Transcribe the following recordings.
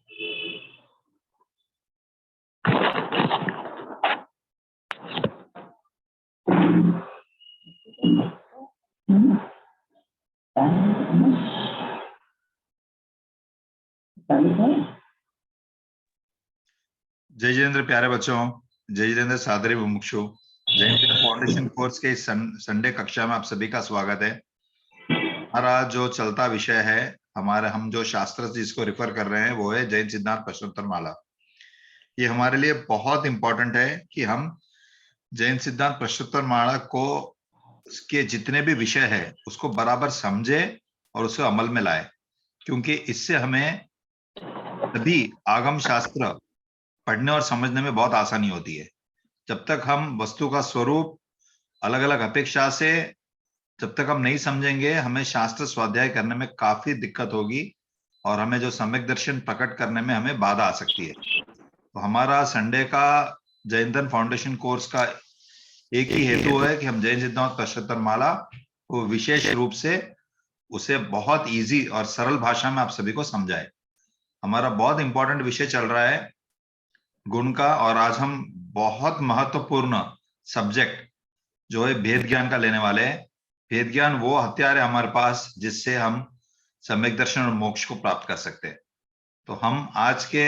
जय जितेंद्र प्यारे बच्चों, जय जितेंद्र सादरी मुमुक्षु। जय जितेंद्र फाउंडेशन कोर्स के संडे कक्षा में आप सभी का स्वागत है। हमारा जो चलता विषय है, हम जो शास्त्र जिसको रिफर कर रहे हैं वो है जैन सिद्धांत प्रश्नोत्तर माला। ये हमारे लिए बहुत इंपॉर्टेंट है कि हम जैन सिद्धांत प्रश्नोत्तर माला को के जितने भी विषय है उसको बराबर समझे और उसे अमल में लाए, क्योंकि इससे हमें सभी आगम शास्त्र पढ़ने और समझने में बहुत आसानी होती है। जब तक हम वस्तु का स्वरूप अलग अलग अपेक्षा से जब तक हम नहीं समझेंगे, हमें शास्त्र स्वाध्याय करने में काफी दिक्कत होगी और हमें जो सम्यक दर्शन प्रकट करने में हमें बाधा आ सकती है। तो हमारा संडे का जैन धर्म फाउंडेशन कोर्स का एक ही हेतु है कि हम जैन सिद्धांत प्रश्नोत्तर माला को विशेष रूप से उसे बहुत इजी और सरल भाषा में आप सभी को समझाए। हमारा बहुत इंपॉर्टेंट विषय चल रहा है गुण का, और आज हम बहुत महत्वपूर्ण सब्जेक्ट जो है भेद ज्ञान का लेने वाले हैं। भेद ज्ञान वो हथियार है हमारे पास जिससे हम सम्यक दर्शन और मोक्ष को प्राप्त कर सकते हैं। तो हम आज के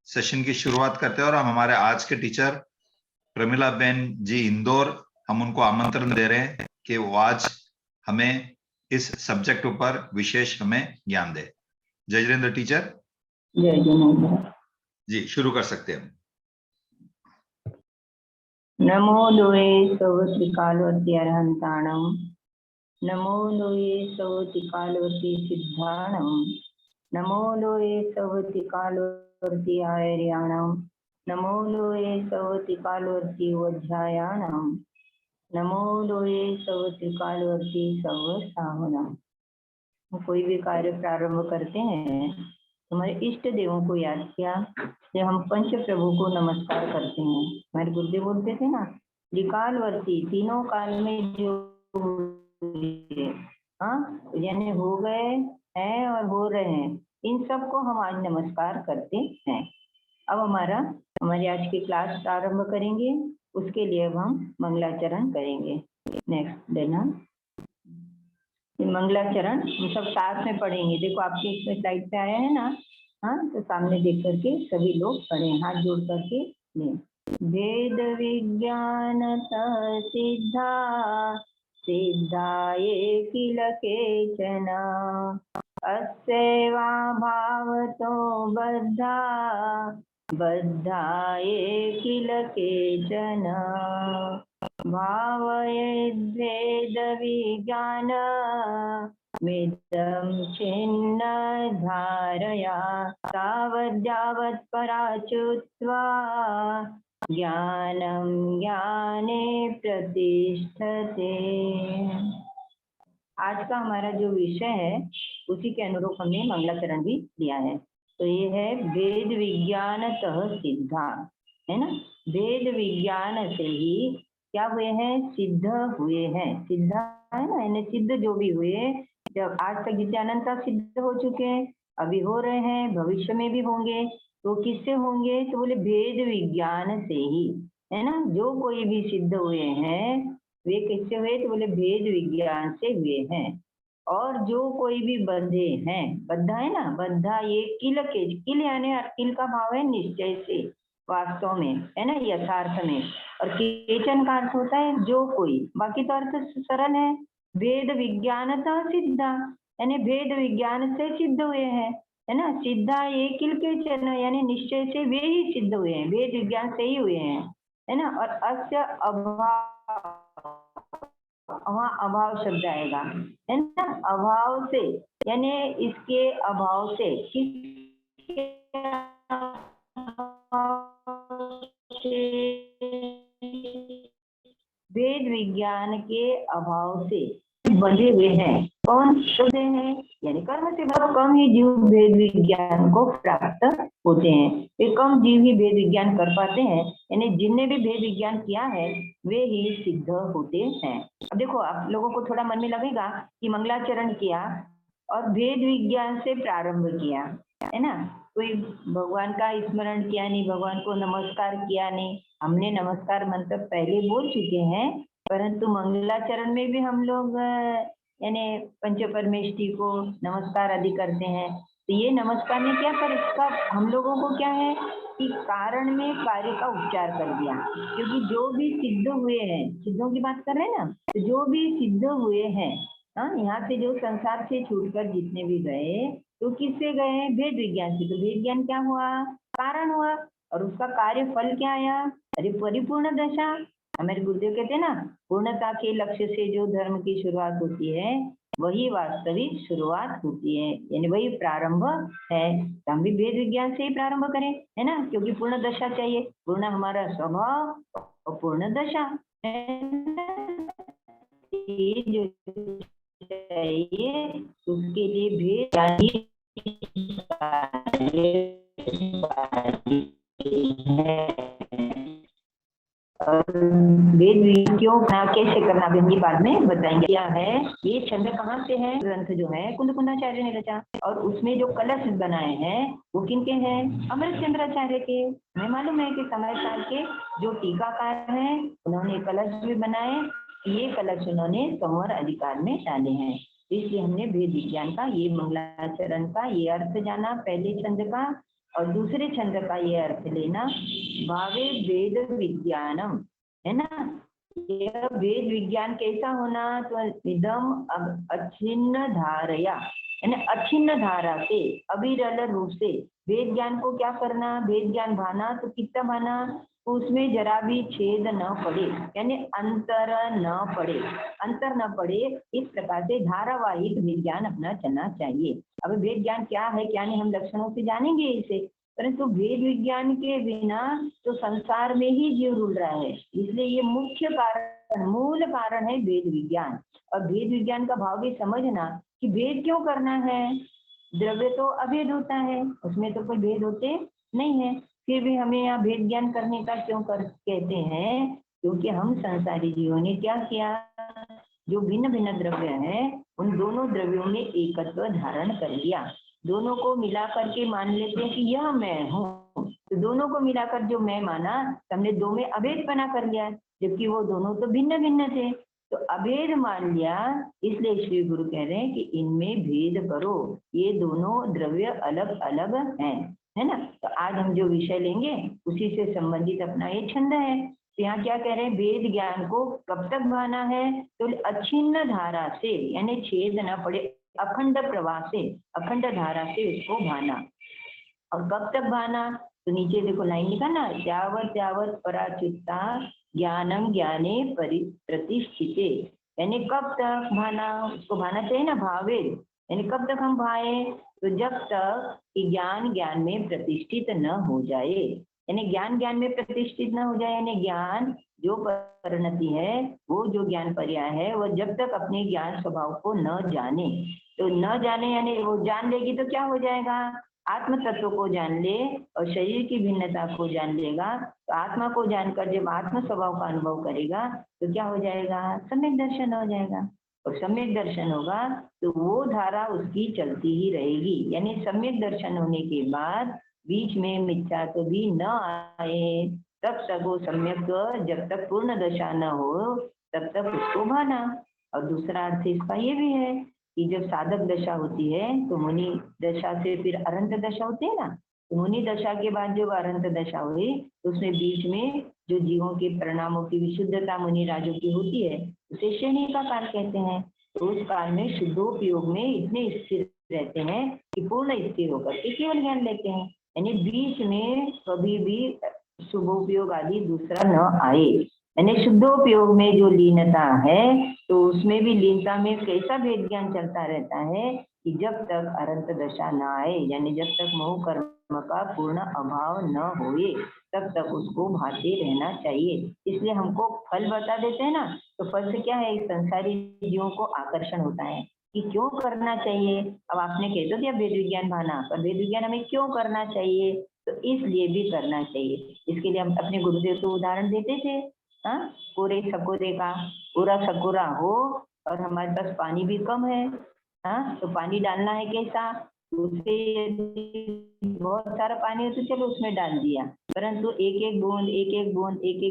सेशन की शुरुआत करते हैं और हम हमारे आज के टीचर प्रमिला बेन जी इंदौर, हम उनको आमंत्रण दे रहे हैं कि वो आज हमें इस सब्जेक्ट ऊपर विशेष हमें ज्ञान दे। जय जितेंद्र टीचर। जय जितेंद्र जी, शुरू कर सकते हैं। नमो लोये सवत्रिकालवर्ती अरहंताणं, नमो लोये सवत्रिकालवर्ती सिद्धाणं, नमो लोये सवत्रिकालवर्ती आर्याणां, नमो लोये सवत्रिकालवर्ती वध्यायाणां, नमो लोये सवत्रिकालवर्ती सर्वसाहनां। कोई भी कार्य प्रारंभ करते हैं, हमारे इष्ट देवों को याद किया, जब हम पंच प्रभु को नमस्कार करते हैं। हमारे गुरुदेव बोलते थे ना, त्रिकालवर्ती, तीनों काल में जो यानी हो गए हैं और हो रहे हैं, इन सबको हम आज नमस्कार करते हैं। अब हमारी आज की क्लास प्रारंभ करेंगे, उसके लिए अब हम मंगलाचरण करेंगे। नेक्स्ट देना मंगलाचरण हम सब साथ में पढ़ेंगे। देखो आपके इसमें स्लाइड पे आया है ना, हाँ, तो सामने देख करके सभी लोग पढ़ें, हाथ जोड़ करके लें। वेद विज्ञान सिद्धा सिद्धाये किल केचन, अस्यैवा भावतो बद्धा बद्धाये किल केचन, भावयेद्वेद विज्ञान मिदं छिन्न धारया, तावद्यावत् पराच्युत्वा ज्ञानं ज्ञाने प्रतिष्ठते। आज का हमारा जो विषय है उसी के अनुरूप हमने मंगलाचरण भी लिया है। तो ये है वेद विज्ञानतः सिद्धा, है ना। वेद विज्ञान से ही क्या हुए हैं, सिद्ध हुए हैं। सिद्धा है ना, यानी सिद्ध जो भी हुए, जब आज तक जितने अनंत सिद्ध हो चुके हैं, अभी हो रहे हैं, भविष्य में भी होंगे, तो किससे होंगे, तो बोले भेद विज्ञान से ही, है ना। जो कोई भी सिद्ध हुए हैं वे किससे हुए, तो बोले भेद विज्ञान से हुए हैं। और जो कोई भी बंधे हैं, बद्धा है ना, बद्धा ये किल के, किल यानी किल का भाव है निश्चय से, वास्तव में, है ना, यथार्थ में। और केचन का अर्थ होता है जो कोई, बाकी तो अर्थ सरल है। वेद विज्ञानतः सिद्धा यानी भेद विज्ञान से सिद्ध हुए हैं, है ना। सिद्धा ये किल केचन यानी निश्चय से वे ही सिद्ध हुए हैं, वेद विज्ञान से ही हुए हैं, है ना। और अस्य अभाव, वहाँ अभाव शब्द आएगा, है ना, अभाव से यानी इसके अभाव से, किसके वेद विज्ञान के अभाव से बंधे हुए हैं। कौन शुद्ध हैं, यानी कर्म से बहुत कम ही जीव भेद विज्ञान को प्राप्त होते हैं। वे कम जीव ही भेद विज्ञान कर पाते हैं, यानी जिनने भी भेद विज्ञान किया है वे ही सिद्ध होते हैं। अब देखो, आप लोगों को थोड़ा मन में लगेगा कि मंगलाचरण किया और भेद विज्ञान से प्रारंभ किया, है ना। कोई भगवान का स्मरण किया नहीं, भगवान को नमस्कार किया नहीं। हमने नमस्कार मंत्र पहले बोल चुके हैं, परंतु मंगलाचरण में भी हम लोग यानी पंच परमेष्ठी को नमस्कार आदि करते हैं। तो ये नमस्कार ने क्या कर, इसका हम लोगों को क्या है कि कारण में कार्य का उपचार कर दिया। क्योंकि जो भी सिद्ध हुए हैं, सिद्धों की बात कर रहे हैं ना, तो जो भी सिद्ध हुए हैं, हाँ, यहाँ से जो संसार से छूटकर जितने भी गए, तो किससे गए? भेद विज्ञान से। तो भेद विज्ञान क्या हुआ? कारण हुआ। और उसका कार्य फल क्या आया? अरे परिपूर्ण दशा। हमारे गुरुदेव कहते हैं ना, पूर्णता के लक्ष्य से जो धर्म की शुरुआत होती है, वही वास्तविक शुरुआत होती है, यानी वही प्रारंभ है। तो हम भी भेद विज्ञान से ही प्रारंभ करें, है ना, क्योंकि पूर्ण दशा चाहिए। पूर्ण हमारा स्वभाव और पूर्ण दशा है ना? ये जो चाहिए उसके लिए भेद यानी वेद क्यों कैसे करना भी हम ये बाद में बताएंगे। क्या है ये छंद, कहाँ से है? ग्रंथ जो है कुंद कुंदाचार्य ने रचा, और उसमें जो कलश बनाए हैं वो किनके हैं? अमृत चंद्राचार्य के। हमें मालूम है कि समय साल के जो टीकाकार हैं उन्होंने कलश भी बनाए। ये कलश उन्होंने संवर अधिकार में डाले हैं। इसलिए हमने भेद विज्ञान का ये मंगलाचरण का ये अर्थ जाना, पहले छंद का, और दूसरे छंद का ये अर्थ लेना, भावे वेद विज्ञानम, है ना। यह वेद विज्ञान कैसा होना? तो इदम अछिन्न धारया, यानी अछिन्न धारा से, अविरल रूप से वेद ज्ञान को क्या करना? वेद ज्ञान भाना। तो कितना भाना? उसमें जरा भी छेद न पड़े, यानी अंतर न पड़े, अंतर न पड़े, इस प्रकार से धारावाहिक विज्ञान अपना चलना चाहिए। अब वेद ज्ञान क्या है क्या नहीं हम लक्षणों से जानेंगे इसे, परंतु वेद विज्ञान के बिना तो संसार में ही जीव रुल रहा है। इसलिए ये मुख्य कारण, मूल कारण है वेद विज्ञान। और वेद विज्ञान का भाव भी समझना कि भेद क्यों करना है। द्रव्य तो अभेद होता है, उसमें तो कोई भेद होते नहीं है, फिर भी हमें यहाँ भेद ज्ञान करने का क्यों कहते हैं? क्योंकि हम संसारी जीवों ने क्या किया, जो भिन्न भिन्न द्रव्य हैं उन दोनों द्रव्यों में एकत्व धारण कर लिया। दोनों को मिला करके मान लेते हैं कि यह मैं हूँ, तो दोनों को मिलाकर जो मैं माना, हमने दो में अभेद बना कर लिया, जबकि वो दोनों तो भिन्न भिन्न थे। तो अभेद मान लिया, इसलिए श्री गुरु कह रहे हैं कि इनमें भेद करो, ये दोनों द्रव्य अलग अलग हैं, है ना। तो आज हम जो विषय लेंगे उसी से संबंधित अपना ये छंद है। तो यहाँ क्या कह रहे हैं? वेद ज्ञान को कब तक भाना है? तो अछिन्न धारा से, यानी छेद न पड़े, अखंड प्रवाह से, अखंड धारा से उसको भाना। और कब तक भाना? तो नीचे देखो लाइन लिखा ना, यावत यावत पराचित्ता ज्ञानम ज्ञाने प्रतिष्ठिते, यानी कब तक भाना? उसको भाना चाहिए ना, भावे, यानी कब तक हम भाए? तो जब तक कि ज्ञान ज्ञान में प्रतिष्ठित न हो जाए, यानी ज्ञान ज्ञान में प्रतिष्ठित न हो जाए, यानी ज्ञान जो परिणति है, वो जो ज्ञान पर्याय है, वो जब तक अपने ज्ञान स्वभाव को न जाने, तो न जाने यानी वो जान लेगी तो क्या हो जाएगा? आत्म तत्व को जान ले और शरीर की भिन्नता को जान लेगा, तो आत्मा को जानकर जब आत्म स्वभाव का अनुभव करेगा तो क्या हो जाएगा? सम्यक दर्शन हो जाएगा। और सम्यक दर्शन होगा तो वो धारा उसकी चलती ही रहेगी, यानी सम्यक दर्शन होने के बाद बीच में मिथ्या तो भी न आए, तब तक वो सम्यक, जब तक पूर्ण दशा न हो तब तक उसको भाना। और दूसरा अर्थ इसका ये भी है कि जब साधक दशा होती है तो मुनि दशा से फिर अरंत दशा होती है ना, तो मुनि दशा के बाद जब अरंत दशा हुई तो उसमें बीच में जो जीवों के परिणामों की विशुद्धता मुनि राजों की होती है उसे श्रेणी का काल कहते हैं। तो उस काल में शुद्धोपयोग में इतने स्थिर रहते हैं कि पूर्ण स्थिर होकर के केवल ज्ञान लेते हैं, यानी बीच में कभी भी शुभोपयोग आदि दूसरा न आए। यानी शुद्धोपयोग में जो लीनता है तो उसमें भी लीनता में कैसा भेद ज्ञान चलता रहता है कि जब तक अरंत दशा न आए, यानी जब तक मोह कर्म का पूर्ण अभाव न होए तब तक उसको भाते रहना चाहिए। इसलिए हमको फल बता देते हैं ना, तो फल से क्या है, इस संसारी जीवों को आकर्षण होता है कि क्यों करना चाहिए। अब आपने कह दो दिया वेद विज्ञान भाना, पर वेद विज्ञान हमें क्यों करना चाहिए? तो इसलिए भी करना चाहिए। इसके लिए हम अपने गुरुदेव को उदाहरण देते थे, हाँ, पूरे सकोरे का, पूरा सकोरा हो और हमारे पास पानी भी कम है, हाँ, तो पानी डालना है कैसा? उसे यदि बहुत सारा पानी है तो चलो उसमें डाल दिया, परंतु एक एक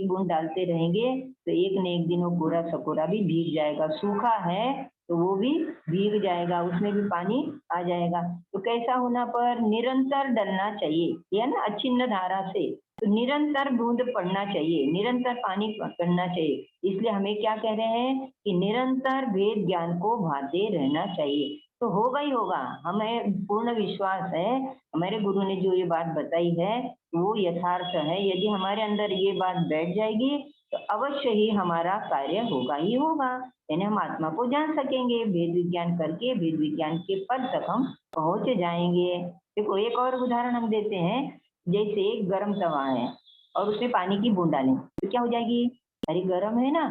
बूंद डालते रहेंगे तो एक न एक दिन वो पूरा सकोरा भी भीग जाएगा। सूखा है तो वो भी भीग जाएगा, उसमें भी पानी आ जाएगा। तो कैसा होना पर निरंतर डलना चाहिए, या ना अछिन्न धारा से, तो निरंतर बूंद पड़ना चाहिए, निरंतर पानी पड़ना चाहिए। इसलिए हमें क्या कह रहे हैं कि निरंतर वेद ज्ञान को भाते रहना चाहिए। तो होगा ही होगा, हमें पूर्ण विश्वास है, हमारे गुरु ने जो ये बात बताई है वो यथार्थ है। यदि हमारे अंदर ये बात बैठ जाएगी तो अवश्य ही हमारा कार्य होगा ही होगा, यानी हम आत्मा को जान सकेंगे। वेद विज्ञान करके वेद विज्ञान के पद तक हम पहुंच जाएंगे। देखो एक और उदाहरण हम देते हैं, जैसे एक गर्म तवा है और उसमें पानी की बूंद डालें तो क्या हो जाएगी? अरे गर्म है ना,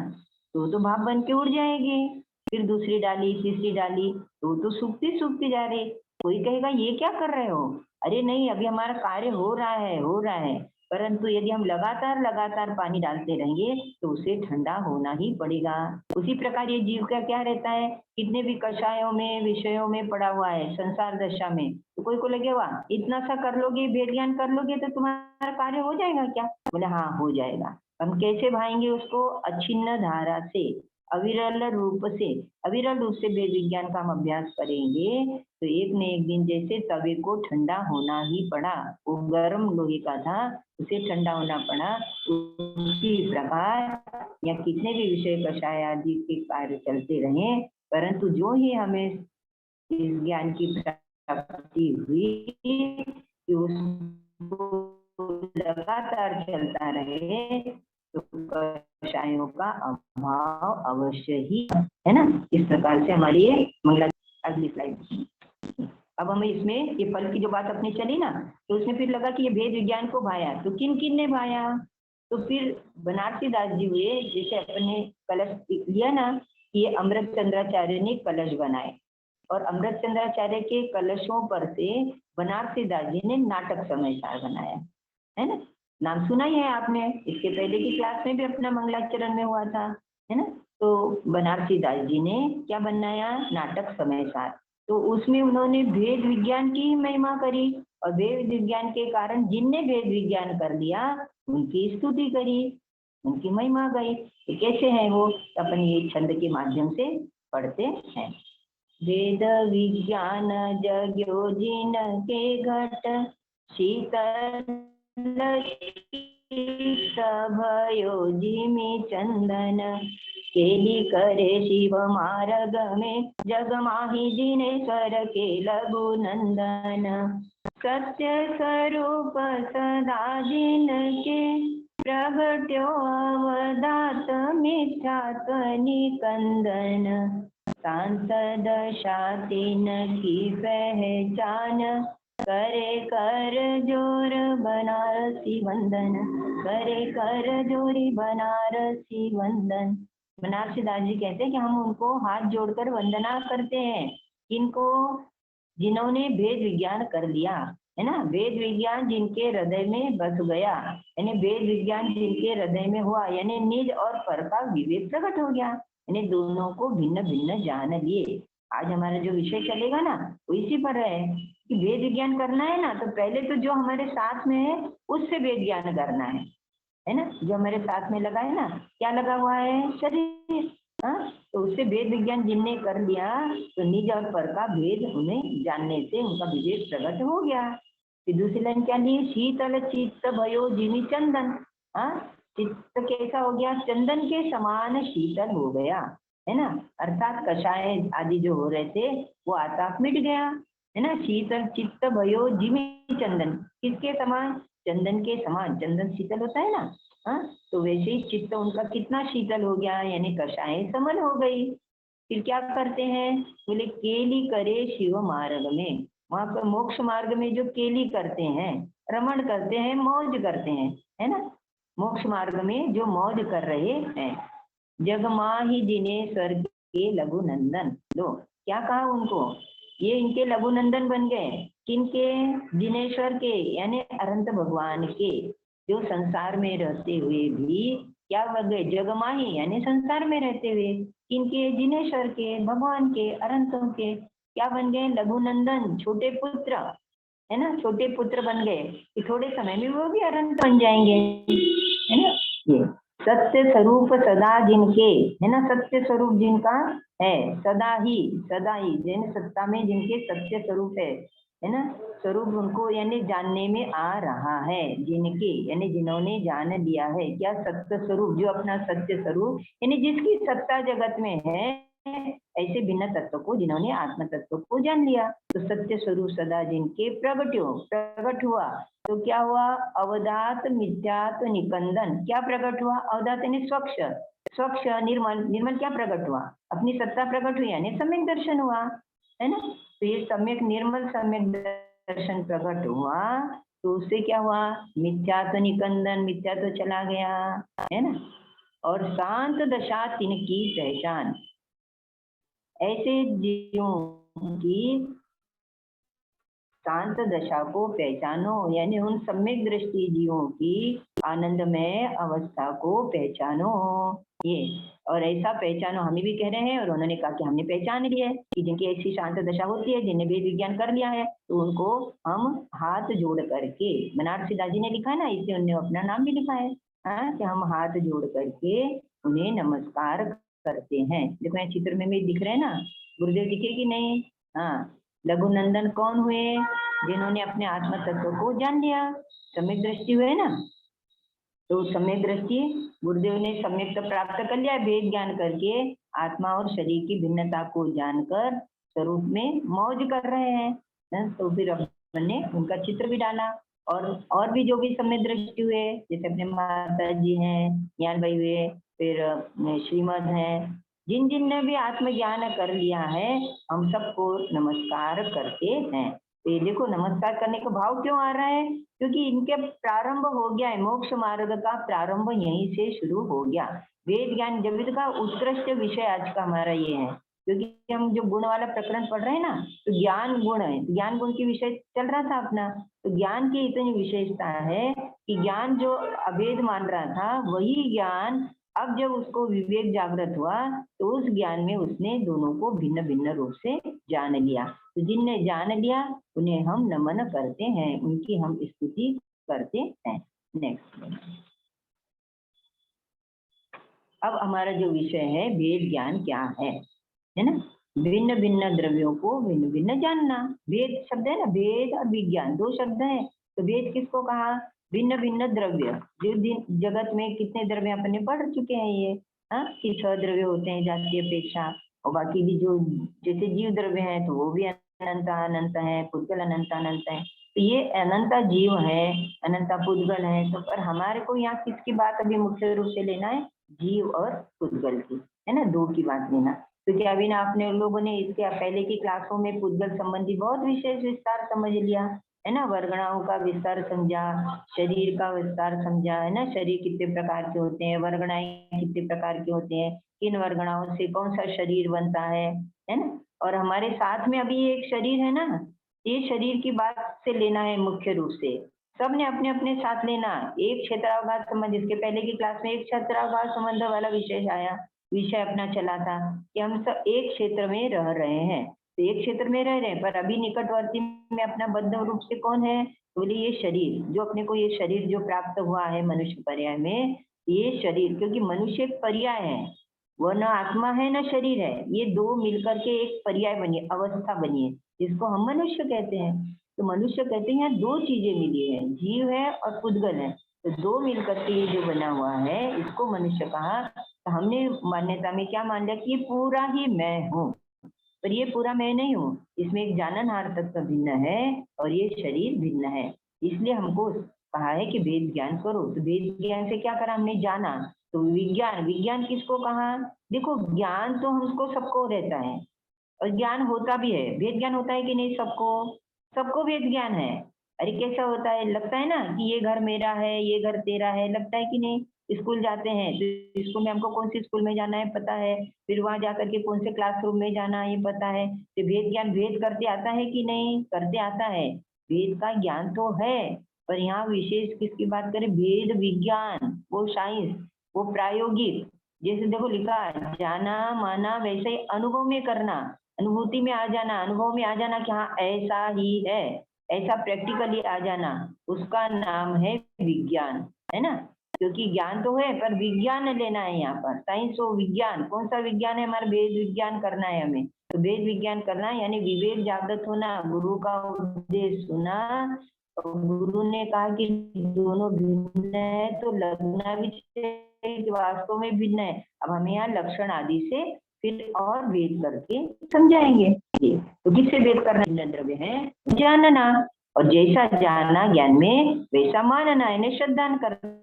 तो भाप बन के उड़ जाएगी। फिर दूसरी डाली, तीसरी डाली, तो सूखती सूखती जा रही। कोई कहेगा ये क्या कर रहे हो? अरे नहीं, अभी हमारा कार्य हो रहा है, हो रहा है। परंतु यदि हम लगातार लगातार पानी डालते रहेंगे तो उसे ठंडा होना ही पड़ेगा। उसी प्रकार ये जीव का क्या रहता है, कितने भी कषायों में विषयों में पड़ा हुआ है संसार दशा में, तो कोई को लगेगा इतना सा कर लोगे, वेद ज्ञान कर लोगे तो तुम्हारा कार्य हो जाएगा क्या? बोले हाँ हो जाएगा। हम कैसे भाएंगे उसको? अछिन्न धारा से, अविरल रूप से वेद विज्ञान का हम अभ्यास करेंगे तो एक न एक दिन जैसे तवे को ठंडा होना ही पड़ा, वो गर्म लोहे का था उसे ठंडा होना पड़ा, उसी प्रकार या कितने भी विषय कषाय आदि के कार्य चलते रहे, परंतु जो ही हमें इस ज्ञान की प्राप्ति हुई कि उसको लगातार चलता रहे तो कषायों का अभाव अवश्य ही है ना। इस प्रकार से हमारी ये मंगला। अगली स्लाइड। अब हमें इसमें ये फल की जो बात अपनी चली ना, तो उसमें फिर लगा कि ये भेद विज्ञान को भाया, तो किन किन ने भाया? तो फिर बनारसी दास जी हुए, जैसे अपने कलश लिया ना, ये अमृत चंद्राचार्य ने कलश बनाए और अमृत चंद्राचार्य के कलशों पर से बनारसी दास जी ने नाटक समाचार बनाया, है ना। नाम सुना ही है आपने, इसके पहले की क्लास में भी अपना मंगलाचरण में हुआ था, है ना। तो बनारसी दास जी ने क्या बनाया? नाटक समाचार। तो उसमें उन्होंने भेद विज्ञान की महिमा करी और भेद विज्ञान के कारण जिनने भेद विज्ञान कर लिया उनकी स्तुति करी, उनकी महिमा गई। तो कैसे है वो? अपन ये छंद के माध्यम से पढ़ते हैं। वेद विज्ञान जग्यो जिन के घट, शीतल भयो जिमि चंदन, केली करे शिव मार्ग में, जग माही जिनेश्वर के लघु नंदन। सत्य स्वरूप सदा जिन के, प्रगट्यो अवदात मिथ्यात्व निकंदन। सांसद शातिन की पहचान, करे कर जोर बनारसी वंदन, करे कर जोरी बनारसी वंदन। बनारसी दास जी कहते हैं कि हम उनको हाथ जोड़कर वंदना करते हैं। किनको? जिन्होंने भेद विज्ञान कर लिया, है ना। वेद विज्ञान जिनके हृदय में बस गया, यानी वेद विज्ञान जिनके हृदय में हुआ, यानी निज और पर का विवेक प्रकट हो गया, यानी दोनों को भिन्न भिन्न जान लिए। आज हमारा जो विषय चलेगा ना वो इसी पर है कि वेद विज्ञान करना है ना, तो पहले तो जो हमारे साथ में है उससे वेद ज्ञान करना है ना। जो हमारे साथ में लगा है ना, क्या लगा हुआ है? शरीर। हाँ, तो उससे वेद विज्ञान जिनने कर लिया तो निज और पर का भेद उन्हें जानने से उनका विवेक प्रकट हो गया। फिर दूसरी लाइन क्या ली? शीतल चित्त भयो जिमि चंदन। हाँ, चित्त कैसा हो गया? चंदन के समान शीतल हो गया, है ना। अर्थात कषाय आदि जो हो रहे थे वो आताप मिट गया, है ना। शीतल चित्त भयो जिमि चंदन, किसके समान? चंदन के समान। चंदन शीतल होता है ना, हाँ, तो वैसे ही चित्त उनका कितना शीतल हो गया, यानी कषाय समन हो गई। फिर क्या करते हैं? बोले केली करे शिव मार्ग में। वहां पर मोक्ष मार्ग में जो केली करते हैं, रमण करते हैं, मौज करते हैं, है ना। मोक्ष मार्ग में जो मौज कर रहे हैं, जगमाही जिनेश्वर के लघु नंदन। लो क्या कहा उनको? ये इनके लघु नंदन बन गए। किनके? जिनेश्वर के, यानी अनंत भगवान के, जो संसार में रहते हुए भी क्या बन गए? जगमाही, यानी संसार में रहते हुए। किनके? जिनेश्वर के, भगवान के, अनंतों के। क्या बन गए? लघुनंदन, छोटे पुत्र, है ना, छोटे पुत्र बन गए कि थोड़े समय में वो भी अनंत बन जाएंगे, है ना। ये सत्य स्वरूप सदा जिनके, है ना, सत्य स्वरूप जिनका है, सदा ही जिन सत्ता में जिनके सत्य स्वरूप है ना, स्वरूप उनको यानी जानने में आ रहा है, जिनके यानी जिन्होंने जान लिया है क्या? सत्य स्वरूप, जो अपना सत्य स्वरूप यानी जिसकी सत्ता जगत में है, ऐसे भिन्न तत्व को जिन्होंने आत्म तत्व को जान लिया। तो सत्य स्वरूप सदा जिनके प्रकट हुआ, तो क्या हुआ? अवधात मिथ्यात्व निकंदन, क्या प्रकट हुआ? अवधात यानी स्वच्छ निर्मल क्या प्रकट हुआ? अपनी सत्ता प्रकट हुई यानी सम्यक दर्शन हुआ, है ना। तो ये सम्यक निर्मल सम्यक दर्शन प्रकट हुआ, तो उससे क्या हुआ? मिथ्यात्व निकंदन, मिथ्यात्व चला गया, है ना। और शांत दशा तिनकी पहचान, ऐसे जीवों की शांत दशा को पहचानो, यानी उन सम्यक दृष्टि जीवों की आनंदमय अवस्था को पहचानो। ये और ऐसा पहचानो, हमें भी कह रहे हैं और उन्होंने कहा कि हमने पहचान लिया है कि जिनकी ऐसी शांत दशा होती है, जिन्हें वेद विज्ञान कर लिया है, तो उनको हम हाथ जोड़ करके, बनारसी दास जी ने लिखा है ना, इससे उन्होंने अपना नाम भी लिखा है, हाँ, कि हम हाथ जोड़ करके उन्हें नमस्कार करते हैं। देखो यहाँ चित्र में भी दिख रहे हैं ना, गुरुदेव दिखे कि नहीं? हाँ, लघुनंदन कौन हुए? जिन्होंने अपने आत्म तत्व को जान लिया, सम्यक दृष्टि हुए ना। तो सम्यक दृष्टि गुरुदेव ने सम्यक तो प्राप्त कर लिया, भेद ज्ञान करके आत्मा और शरीर की भिन्नता को जानकर स्वरूप में मौज कर रहे हैं। तो फिर अपन ने उनका चित्र भी डाला, और भी जो भी सम्यक दृष्टि हुए, जैसे अपने माता जी हैं, ज्ञान भाई हुए, फिर श्रीमद हैं, जिन जिन ने भी आत्मज्ञान कर लिया है, हम सबको नमस्कार करते हैं। तो ये देखो नमस्कार करने का भाव क्यों आ रहा है? क्योंकि इनके प्रारंभ हो गया है, मोक्ष मार्ग का प्रारंभ यहीं से शुरू हो गया। वेद ज्ञान जगत का उत्कृष्ट विषय आज का हमारा ये है, क्योंकि हम जो गुण वाला प्रकरण पढ़ रहे हैं ना, तो ज्ञान गुण है, ज्ञान गुण की विषय चल रहा था अपना। तो ज्ञान की इतनी विशेषता है कि ज्ञान जो अभेद मान रहा था, वही ज्ञान अब जब उसको विवेक जागृत हुआ, तो उस ज्ञान में उसने दोनों को भिन्न भिन्न रूप से जान लिया। तो जिनने जान लिया उन्हें हम नमन करते हैं, उनकी हम स्तुति करते हैं। नेक्स्ट, अब हमारा जो विषय है वेद ज्ञान क्या है ना। भिन्न भिन्न द्रव्यों को भिन्न भिन्न जानना, वेद शब्द है ना, वेद और विज्ञान दो शब्द है। तो वेद किसको कहा? भिन्न भिन्न द्रव्य, जो जगत में कितने द्रव्य अपन ने पढ़ चुके हैं ये, हाँ, कि 6 द्रव्य होते हैं जाति अपेक्षा, और बाकी भी जो जैसे जीव द्रव्य है तो वो भी अनंत अनंत है, पुद्गल अनंत अनंत है। तो ये अनंत जीव है, अनंत पुद्गल है। तो पर हमारे को यहाँ किसकी बात अभी मुख्य रूप से लेना है? जीव और पुद्गल की, है ना, दो की बात लेना। क्योंकि अभी ना अपने लोगों ने इसके पहले की क्लासों में पुद्गल संबंधी बहुत विशेष विस्तार समझ लिया, है ना, वर्गणाओं का विस्तार समझा, शरीर का विस्तार समझा, है ना, शरीर कितने प्रकार के होते हैं, वर्गणाएं कितने प्रकार के होते हैं, किन वर्गणाओं से कौन सा शरीर बनता है ना। और हमारे साथ में अभी एक शरीर है ना, ये शरीर की बात से लेना है मुख्य रूप से, सबने अपने अपने साथ लेना। एक क्षेत्रावघात संबंध, इसके पहले की क्लास में एक क्षेत्रावघात संबंध वाला विषय अपना चला था कि हम सब एक क्षेत्र में रह रहे हैं, तो एक क्षेत्र में रह रहे हैं, पर अभी निकटवर्ती में अपना बद्ध रूप से कौन है? बोले ये शरीर, जो अपने को ये शरीर जो प्राप्त हुआ है मनुष्य पर्याय में, ये शरीर, क्योंकि मनुष्य एक पर्याय है, वो न आत्मा है न शरीर है, ये दो मिलकर के एक पर्याय बनी, अवस्था बनी है, जिसको हम मनुष्य कहते हैं। तो मनुष्य कहते हैं यहाँ दो चीजें मिली है, जीव है और पुद्गल है, तो दो मिलकर के ये जो बना हुआ है इसको मनुष्य कहा। तो हमने मान्यता में क्या मान लिया कि ये पूरा ही मैं हूँ, पर ये पूरा मैं नहीं हूँ, इसमें एक जाननहार तत्व भिन्न है और ये शरीर भिन्न है। इसलिए हमको कहा है कि वेद ज्ञान करो। तो वेद ज्ञान से क्या करा? हमने जाना। तो विज्ञान, विज्ञान किसको कहा? देखो ज्ञान तो हमको सबको रहता है और ज्ञान होता भी है, वेद ज्ञान होता है कि नहीं सबको? सबको वेद ज्ञान है। अरे कैसा होता है, लगता है ना कि ये घर मेरा है, ये घर तेरा है, लगता है कि नहीं? स्कूल जाते हैं तो स्कूल में हमको कौन सी स्कूल में जाना है पता है, फिर वहां जाकर के कौन से क्लासरूम में जाना है ये पता है। तो वेद ज्ञान वेद करते आता है कि नहीं? करते आता है, वेद का ज्ञान तो है। पर यहाँ विशेष किसकी बात करें? वेद विज्ञान, वो साइंस, वो प्रायोगिक, जैसे देखो लिखा है, जाना माना वैसे ही अनुभव में करना, अनुभूति में आ जाना, अनुभव में आ जाना कि हाँ ऐसा ही है, ऐसा प्रैक्टिकली आ जाना, उसका नाम है विज्ञान, है ना। क्योंकि ज्ञान तो है पर विज्ञान लेना है यहाँ पर, साइंस और विज्ञान। कौन सा विज्ञान है हमारा? वेद विज्ञान करना है हमें। तो वेद विज्ञान करना है यानी विवेक जागृत होना, गुरु का उपदेश सुना, और गुरु ने कहा कि दोनों भिन्न है तो लगना भी चाहिए कि वास्तव में भिन्न है। अब हमें यहाँ लक्षण आदि से फिर और वेद करके समझाएंगे। ये तो किससे वेद करना? भिन्न द्रव्य है जानना, और जैसा जानना ज्ञान में वैसा मानना यानी श्रद्धान करना,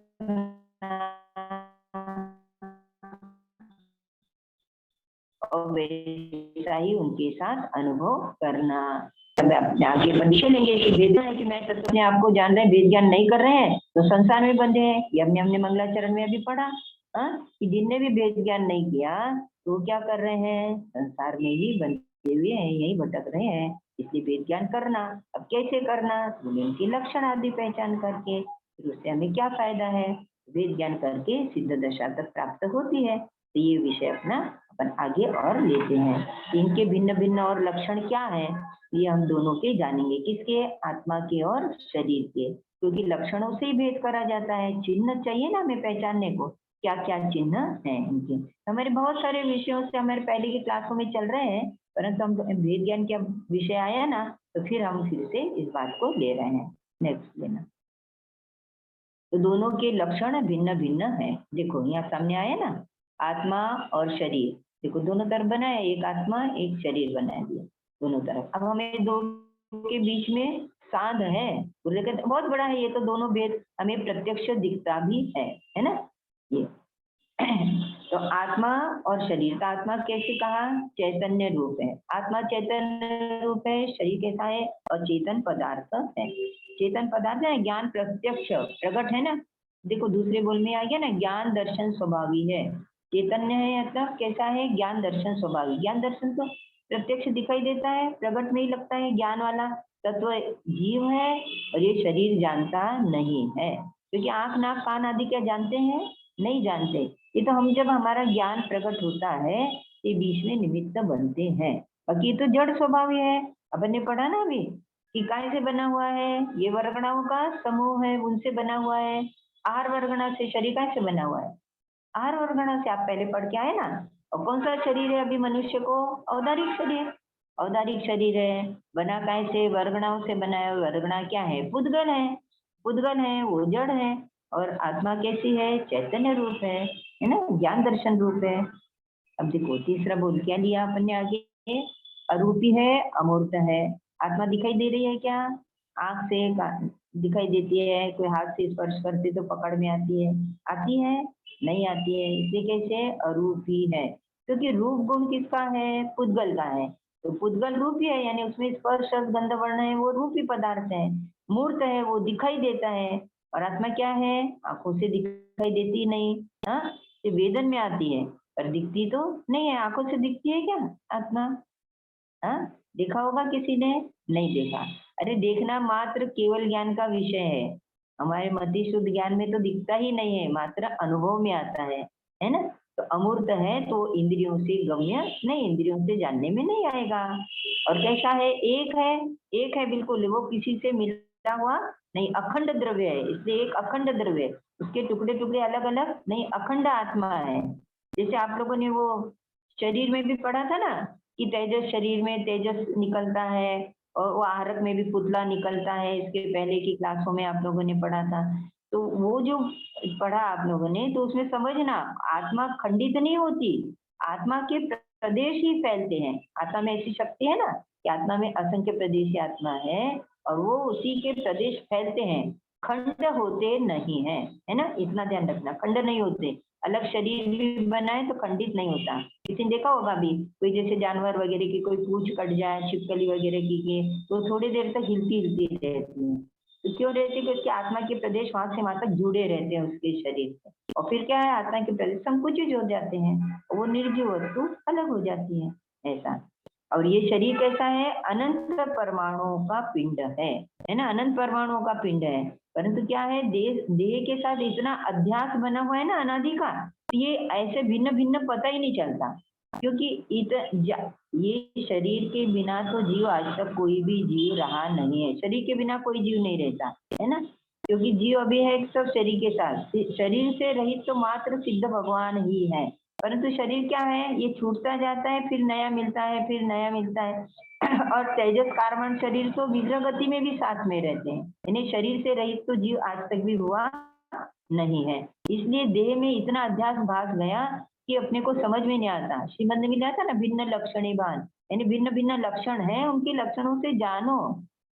और वैसा ही उनके साथ अनुभव करना। आगे विषय लेंगे कि वेद है कि मैं तत्व अपने आपको जान रहे हैं, वेद ज्ञान नहीं कर रहे हैं तो संसार में बंधे हैं। ये हमने मंगलाचरण में अभी पढ़ा कि जिनने भी वेद ज्ञान नहीं किया तो क्या कर रहे हैं? संसार में ही बंधे हुए हैं, यही भटक रहे हैं। इसलिए वेद ज्ञान करना। अब कैसे करना? उनके लक्षण आदि पहचान करके, फिर उससे हमें क्या फायदा है? वेद ज्ञान करके सिद्ध दशा तक प्राप्त होती है। तो ये विषय अपना अपन आगे और लेते हैं। इनके भिन्न भिन्न और लक्षण क्या है ये हम दोनों के जानेंगे। किसके? आत्मा के और शरीर के। क्योंकि लक्षणों से ही भेद करा जाता है। चिन्ह चाहिए ना हमें पहचानने को, क्या क्या चिन्ह हैं इनके। हमारे बहुत सारे विषयों से हमारे पहले की क्लासों में चल रहे हैं, परंतु हम भेद ज्ञान का विषय आया ना तो फिर हम फिर से इस बात को ले रहे हैं। नेक्स्ट लेना। तो दोनों के लक्षण भिन्न भिन्न है। देखो यहाँ सामने आया ना, आत्मा और शरीर। देखो दोनों तरफ बनाया, एक आत्मा एक शरीर बना दिया दोनों तरफ। अब हमें दो के बीच में सांध है, लेकिन बहुत बड़ा है ये, तो दोनों भेद हमें प्रत्यक्ष दिखता भी है ना ये। तो आत्मा और शरीर का, आत्मा कैसे कहा? चैतन्य रूप है। आत्मा चैतन्य रूप है, शरीर कैसा है? अचेतन पदार्थ है। चेतन पदार्थ है, ज्ञान प्रत्यक्ष प्रकट है ना। देखो दूसरे बोल में आ गया ना, ज्ञान दर्शन स्वभावी है। चैतन्य है मतलब कैसा है? ज्ञान दर्शन स्वभावी। ज्ञान दर्शन तो प्रत्यक्ष दिखाई देता है, प्रकट में ही लगता है। ज्ञान वाला तत्व जीव है और ये शरीर जानता नहीं है। क्योंकि आंख नाक कान आदि क्या जानते हैं? नहीं जानते। ये तो हम जब हमारा ज्ञान प्रकट होता है ये बीच में निमित्त बनते हैं। बाकी तो जड़ स्वभाव है। अपन ने पढ़ा ना अभी कि काय से बना हुआ है? ये वर्गणाओं का समूह है, उनसे बना हुआ है। आहार वर्गणा से शरीर काय से बना हुआ है? आहार वर्गणा से आप पहले पढ़ के आए ना। और कौन सा शरीर है अभी मनुष्य को? औदारिक शरीर। औदारिक शरीर है, बना काय से? वर्गणाओं से बना है। वर्गणा क्या है? पुद्गल है। पुद्गल है वो जड़ है। और आत्मा कैसी है? चैतन्य रूप है ना, ज्ञान दर्शन रूप है। अब देखो तीसरा बोल क्या लिया अपन ने आगे? अरूपी है, अमूर्त है। आत्मा दिखाई दे रही है क्या? आंख से दिखाई देती है, कोई हाथ से स्पर्श करते तो पकड़ में आती है? आती है? नहीं आती है। इसलिए कैसे? अरूपी है। क्योंकि रूप गुण किसका है? पुद्गल का है। तो पुद्गल रूपी है यानी उसमें स्पर्श गंध वर्ण है, वो रूपी पदार्थ है। मूर्त है, वो दिखाई देता है। और आत्मा क्या है? आंखों से दिखाई देती नहीं, हाँ, ये वेदन में आती है पर दिखती तो नहीं है। आंखों से दिखती है क्या आत्मा? हाँ, देखा होगा किसी ने? नहीं देखा। अरे देखना मात्र केवल ज्ञान का विषय है। हमारे मति शुद्ध ज्ञान में तो दिखता ही नहीं है, मात्र अनुभव में आता है ना। तो अमूर्त है तो इंद्रियों से गम्य नहीं, इंद्रियों से जानने में नहीं आएगा। और कैसा है? एक है बिल्कुल, वो किसी से मिलता हुआ नहीं, अखंड द्रव्य है। इसलिए एक अखंड द्रव्य है, उसके टुकड़े टुकड़े अलग अलग नहीं, अखंड आत्मा है। जैसे आप लोगों ने वो शरीर में भी पढ़ा था ना कि तेजस, शरीर में तेजस निकलता है और वो आहरक में भी पुतला निकलता है। इसके पहले की क्लासों में आप लोगों ने पढ़ा था। तो वो जो पढ़ा आप लोगों ने तो उसमें समझना, आत्मा खंडित नहीं होती, आत्मा के प्रदेश ही फैलते हैं। आत्मा में ऐसी शक्ति है ना कि आत्मा में असंख्य प्रदेशी आत्मा है और वो उसी के प्रदेश फैलते हैं, खंड होते नहीं है, है ना। इतना ध्यान रखना, खंड नहीं होते। अलग शरीर भी बनाए तो खंडित नहीं होता। किसी ने देखा होगा अभी कोई जैसे जानवर वगैरह की कोई पूंछ कट जाए, छिपकली वगैरह की के, तो थोड़ी देर तक हिलती हिलती रहती है। तो क्यों रहती है? क्योंकि आत्मा के प्रदेश वहां से वहां तक जुड़े रहते हैं उसके शरीर से। और फिर क्या है? आत्मा के प्रदेश संकुचित हो जाते हैं, वो निर्जीव वस्तु अलग हो जाती है, ऐसा। और ये शरीर कैसा है? अनंत परमाणुओं का पिंड है ना, अनंत परमाणुओं का पिंड है। परंतु क्या है? देह के साथ इतना अध्यास बना हुआ है ना अनादि का, ये ऐसे भिन्न भिन्न पता ही नहीं चलता। क्योंकि ये शरीर के बिना तो जीव आज तक कोई भी जीव रहा नहीं है। शरीर के बिना कोई जीव नहीं रहता है ना, क्योंकि जीव अभी है सब शरीर के साथ। शरीर से रहित तो मात्र सिद्ध भगवान ही है, परंतु शरीर क्या है, ये छूटता जाता है, फिर नया मिलता है, फिर नया मिलता है। और तेजस कार्बन शरीर तो विग्रह गति में भी साथ में रहते हैं, यानी शरीर से रहित तो जीव आज तक भी हुआ नहीं है। इसलिए देह में इतना अध्यास भाग गया कि अपने को समझ में नहीं आता। श्रीमद में मिला था ना, भिन्न लक्षणीभान, यानी भिन्न भिन्न लक्षण है, उनके लक्षणों से जानो,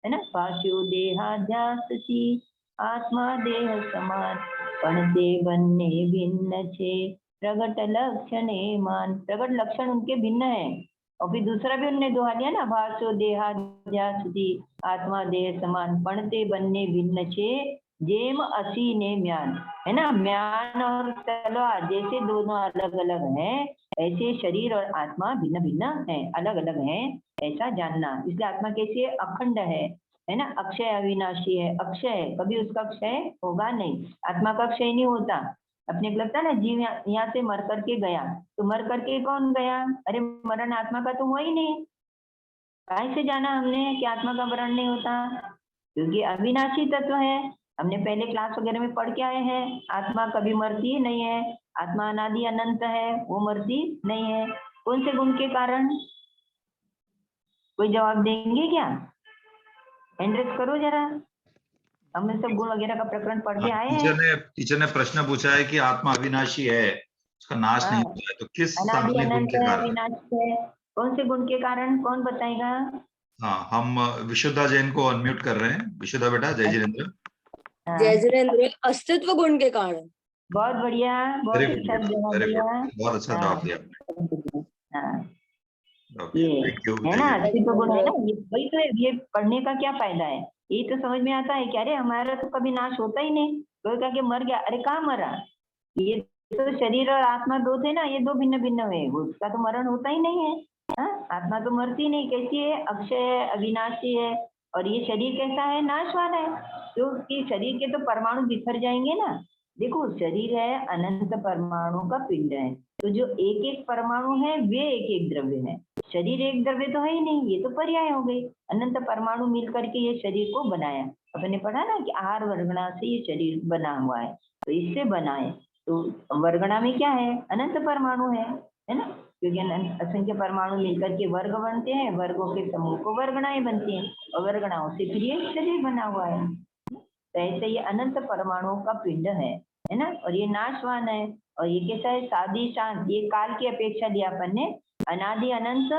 है ना। पाशो देहाध्यासी आत्मा देह समान, पण ते बन्ने भिन्न छे प्रगट लक्षणे मान। प्रगट लक्षण उनके भिन्न है। और फिर दूसरा भी उन्होंने दोहा दिया ना, भाषो देहाध्यासी आत्मा देह समान, पण ते बन्ने भिन्न छे जेम असी ने म्यान, है ना। म्यान और तलवार जैसे दोनों अलग अलग हैं, ऐसे शरीर और आत्मा भिन्न भिन्न है, अलग अलग है, ऐसा जानना। इसलिए आत्मा कैसी है, अखंड है ना। अक्षय अविनाशी है, अक्षय है, कभी उसका क्षय होगा नहीं। आत्मा का क्षय नहीं होता। अपने को लगता है ना, जीव यहाँ से मर करके गया, तो मर करके कौन गया, अरे मरण आत्मा का तो हुआ ही नहीं। कहाँ से जाना हमने कि आत्मा का मरण नहीं होता, क्योंकि अविनाशी तत्व है। हमने पहले क्लास वगैरह में पढ़ के आए हैं, आत्मा कभी मरती नहीं है, आत्मा अनादि अनंत है, वो मरती नहीं है। कौन से गुण के कारण, कोई जवाब देंगे क्या? एंड्रेस करो जरा, हमने सब गुण वगैरह का प्रकरण पढ़ के आए हैं। टीचर ने प्रश्न पूछा है कि आत्मा अविनाशी है, उसका नाश नहीं होता है, तो किस अनादि साधने गुण अनंत के है, कारण? अविनाशी है, कौन से गुण के कारण, कौन बताएगा? हाँ, हम विशुद्धा जैन को अनम्यूट कर रहे हैं। विशुद्धा बेटा, जय जिनेन्द्र। जय जिनेन्द्र, अस्तित्व गुण के कारण। बहुत बढ़िया, बहुत वेरी गुड अच्छा बेटा, जवाब वेरी दिया। गुड, बहुत अच्छा जवाब दिया। हाँ, ओके, ये थैंक यू है जय ना, जिनेन्द्र। अस्तित्व गुण है ना, ये वही तो है। ये पढ़ने का क्या फायदा है, ये तो समझ में आता है कि अरे हमारा तो कभी नाश होता ही नहीं। कोई कह के मर गया, अरे कहाँ मरा, ये तो शरीर और आत्मा दो थे ना, ये दो भिन्न भिन्न है, उसका तो मरण होता ही नहीं है। हाँ, आत्मा तो मरती नहीं, कैसी है, अक्षय है, अविनाशी है। और ये शरीर कैसा है, नाशवान है, क्योंकि शरीर के तो परमाणु बिखर जाएंगे ना। देखो, शरीर है अनंत परमाणु का पिंड है, तो जो एक एक परमाणु है वे एक एक द्रव्य है। शरीर एक द्रव्य तो है ही नहीं, ये तो पर्याय हो गई। अनंत परमाणु मिल करके ये शरीर को बनाया। अपने पढ़ा ना कि आहार वर्गणा से ये शरीर बना हुआ है, तो इससे बना है। तो वर्गणा में क्या है, अनंत परमाणु है ना, क्योंकि असंख्य परमाणु मिलकर के वर्ग बनते हैं, वर्गों के समूह को वर्गणाएं बनती हैं, और वर्गणाओं से फिर ये शरीर बना हुआ है। तो ऐसे ये अनंत परमाणुओं का पिंड है ना, और ये नाशवान है। और ये कैसा है, सादी शांत, ये काल की अपेक्षा दिया अपन ने। अनादि अनंत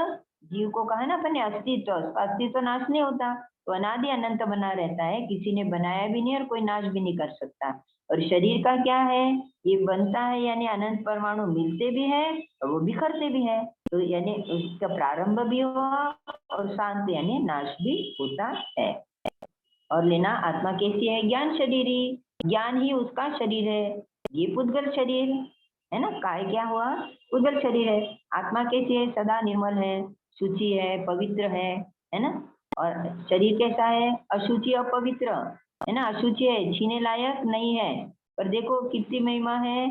जीव को कहा ना अपन ने, अस्तित्व, अस्तित्व नाश नहीं होता, तो अनादि अनंत बना रहता है, किसी ने बनाया भी नहीं और कोई नाश भी नहीं कर सकता। और शरीर का क्या है, ये बनता है, यानी अनंत परमाणु मिलते भी है और वो बिखरते भी है, तो यानी उसका प्रारंभ भी हुआ और शांत यानी नाश भी होता है। और लेना, आत्मा कैसी है, ज्ञान शरीरी, ज्ञान ही उसका शरीर है। ये पुद्गल शरीर है ना, काय क्या हुआ, पुद्गल शरीर है। आत्मा कैसी है, सदा निर्मल है, शुचि है, पवित्र है ना। और शरीर कैसा है, अशुचि अपवित्र है ना, अशुचि है, छीने लायक नहीं है। पर देखो कितनी महिमा है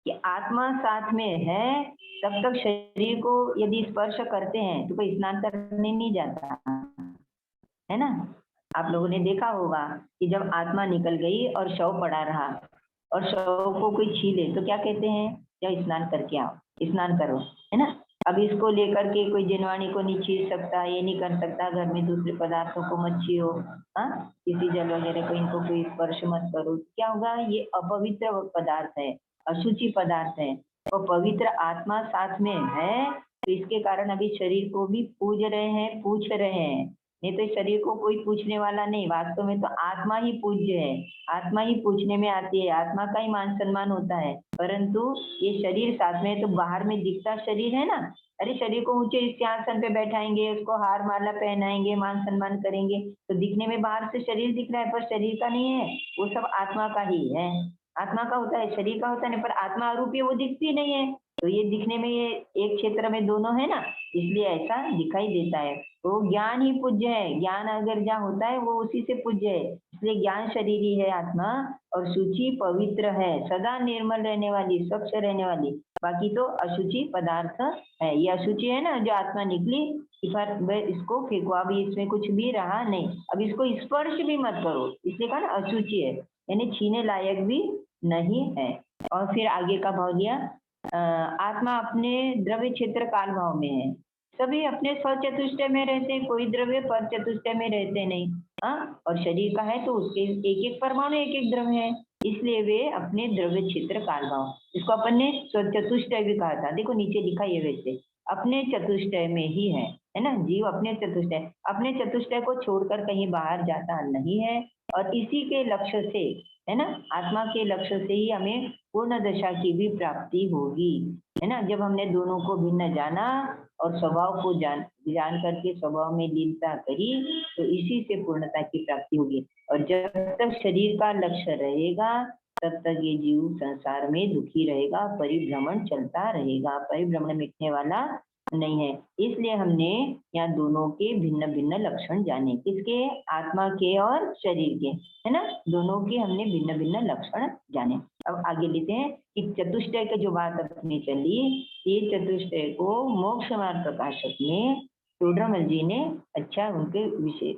कि आत्मा साथ में है, तब तक शरीर को यदि स्पर्श करते हैं तो कोई स्नान करने नहीं जाता, है ना। आप लोगों ने देखा होगा कि जब आत्मा निकल गई और शव पड़ा रहा, और शव को कोई छीले तो क्या कहते हैं, या स्नान करके आओ, स्नान करो, है ना। अब इसको लेकर के कोई जनवाणी को नहीं छील सकता, ये नहीं कर सकता, घर में दूसरे पदार्थों को मत छीलो, हाँ, किसी जल वगैरह को इनको कोई स्पर्श मत करो, क्या होगा, ये अपवित्र पदार्थ है, अशुचि पदार्थ है। और पवित्र आत्मा साथ में है, तो इसके कारण अभी शरीर को भी पूज रहे हैं, पूछ रहे हैं। नहीं तो शरीर को कोई पूछने वाला नहीं, वास्तव में तो आत्मा ही पूज्य है, आत्मा ही पूछने में आती है, आत्मा का ही मान सम्मान होता है। परंतु ये शरीर साथ में, तो बाहर में दिखता शरीर है ना, अरे शरीर को ऊंचे सिंहासन पे बैठाएंगे, उसको हार माला पहनाएंगे, मान सम्मान करेंगे, तो दिखने में बाहर से शरीर दिख रहा है, पर शरीर का नहीं है, वो सब आत्मा का ही है। आत्मा का होता है, शरीर का होता नहीं, पर आत्मा अरूपी वो दिखती नहीं है। तो ये दिखने में ये एक क्षेत्र में दोनों है ना, इसलिए ऐसा दिखाई देता है। तो ज्ञान ही पूज्य है। ज्ञान अगर जहाँ होता है वो उसी से पूज्य है। इसलिए ज्ञान शरीर ही है आत्मा, और शुचि पवित्र है, सदा निर्मल रहने वाली, स्वच्छ रहने वाली। बाकी तो अशुचि पदार्थ है। ये अशुचि है ना जो आत्मा निकली, कि पर इसको फेंको, अभी इसमें कुछ भी रहा नहीं, अब इसको स्पर्श भी मत करो, इसलिए कहा ना अशुचि है, यानी छीने लायक भी नहीं है। और फिर आगे का भाव लिया, आत्मा अपने द्रव्य क्षेत्र काल भाव में है। सभी अपने स्वचतुष्टय में रहते हैं, कोई द्रव्य पर चतुष्टय में रहते नहीं। हाँ, और शरीर का है तो उसके एक एक परमाणु एक एक द्रव्य है, इसलिए वे अपने द्रव्य क्षेत्र काल भाव, इसको अपन ने स्वचतुष्टय भी कहा था। देखो नीचे लिखा ये वैसे अपने चतुष्टय में ही है ना। जीव अपने चतुष्टय को छोड़कर कहीं बाहर जाता नहीं है, और इसी के लक्ष्य से, है ना, आत्मा के लक्ष्य से ही हमें पूर्ण दशा की भी प्राप्ति होगी, है ना। जब हमने दोनों को भिन्न जाना और स्वभाव को जान करके स्वभाव में लीनता करी, तो इसी से पूर्णता की प्राप्ति होगी। और जब तक शरीर का लक्ष्य रहेगा तब तक ये जीव संसार में दुखी रहेगा, परिभ्रमण चलता रहेगा, परिभ्रमण मिटने वाला नहीं है। इसलिए हमने यहाँ दोनों के भिन्न भिन्न लक्षण जाने, किसके, आत्मा के और शरीर के, है ना, दोनों के हमने भिन्न भिन्न लक्षण जाने। अब आगे लेते हैं कि चतुष्टय की जो बात अपनी चली, ये चतुष्टय को मोक्ष मार्ग प्रकाशक में टोडरमल जी ने अच्छा उनके विषय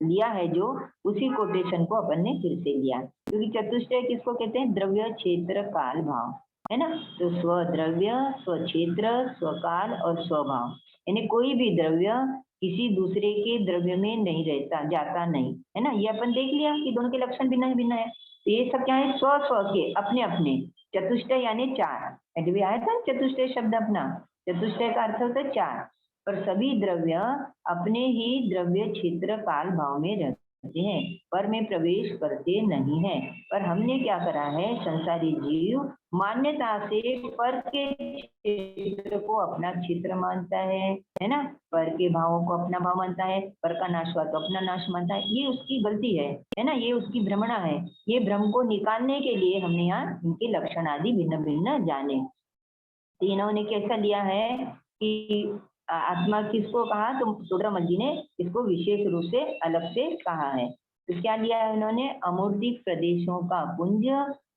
लिया है, जो उसी कोटेशन को अपन ने फिर से लिया, क्योंकि चतुष्टय किसको कहते हैं, द्रव्य क्षेत्र काल भाव, है ना। तो स्वद्रव्य, स्वक्षेत्र, स्वकाल और स्वभाव, यानी कोई भी द्रव्य किसी दूसरे के द्रव्य में नहीं रहता, जाता नहीं, है ना। ये अपन देख लिया कि दोनों के लक्षण भिन्न भिन्न है। तो ये सब क्या है, स्व स्व के अपने अपने। चतुष्टय यानी चार, भी आया था चतुष्टय शब्द अपना, चतुष्टय का अर्थ होता है चार, पर सभी द्रव्य अपने ही द्रव्य क्षेत्र काल भाव में रहते हैं, पर में प्रवेश करते नहीं है। पर हमने क्या करा है, संसारी जीव मान्यता से पर के क्षेत्र को अपना क्षेत्र मानता है ना, पर के भावों को अपना भाव मानता है, पर का नाश हुआ तो अपना नाश मानता है। ये उसकी गलती है ना, ये उसकी भ्रमणा है। ये भ्रम को निकालने के लिए हमने यहाँ इनके लक्षण आदि भिन्न भिन्न जाने। तो इन्होंने कैसा लिया है कि आत्मा किसको कहा, तो टोडरमल जी ने इसको विशेष रूप से अलग से कहा है। तो क्या लिया है उन्होंने, अमूर्तिक प्रदेशों का पुंज,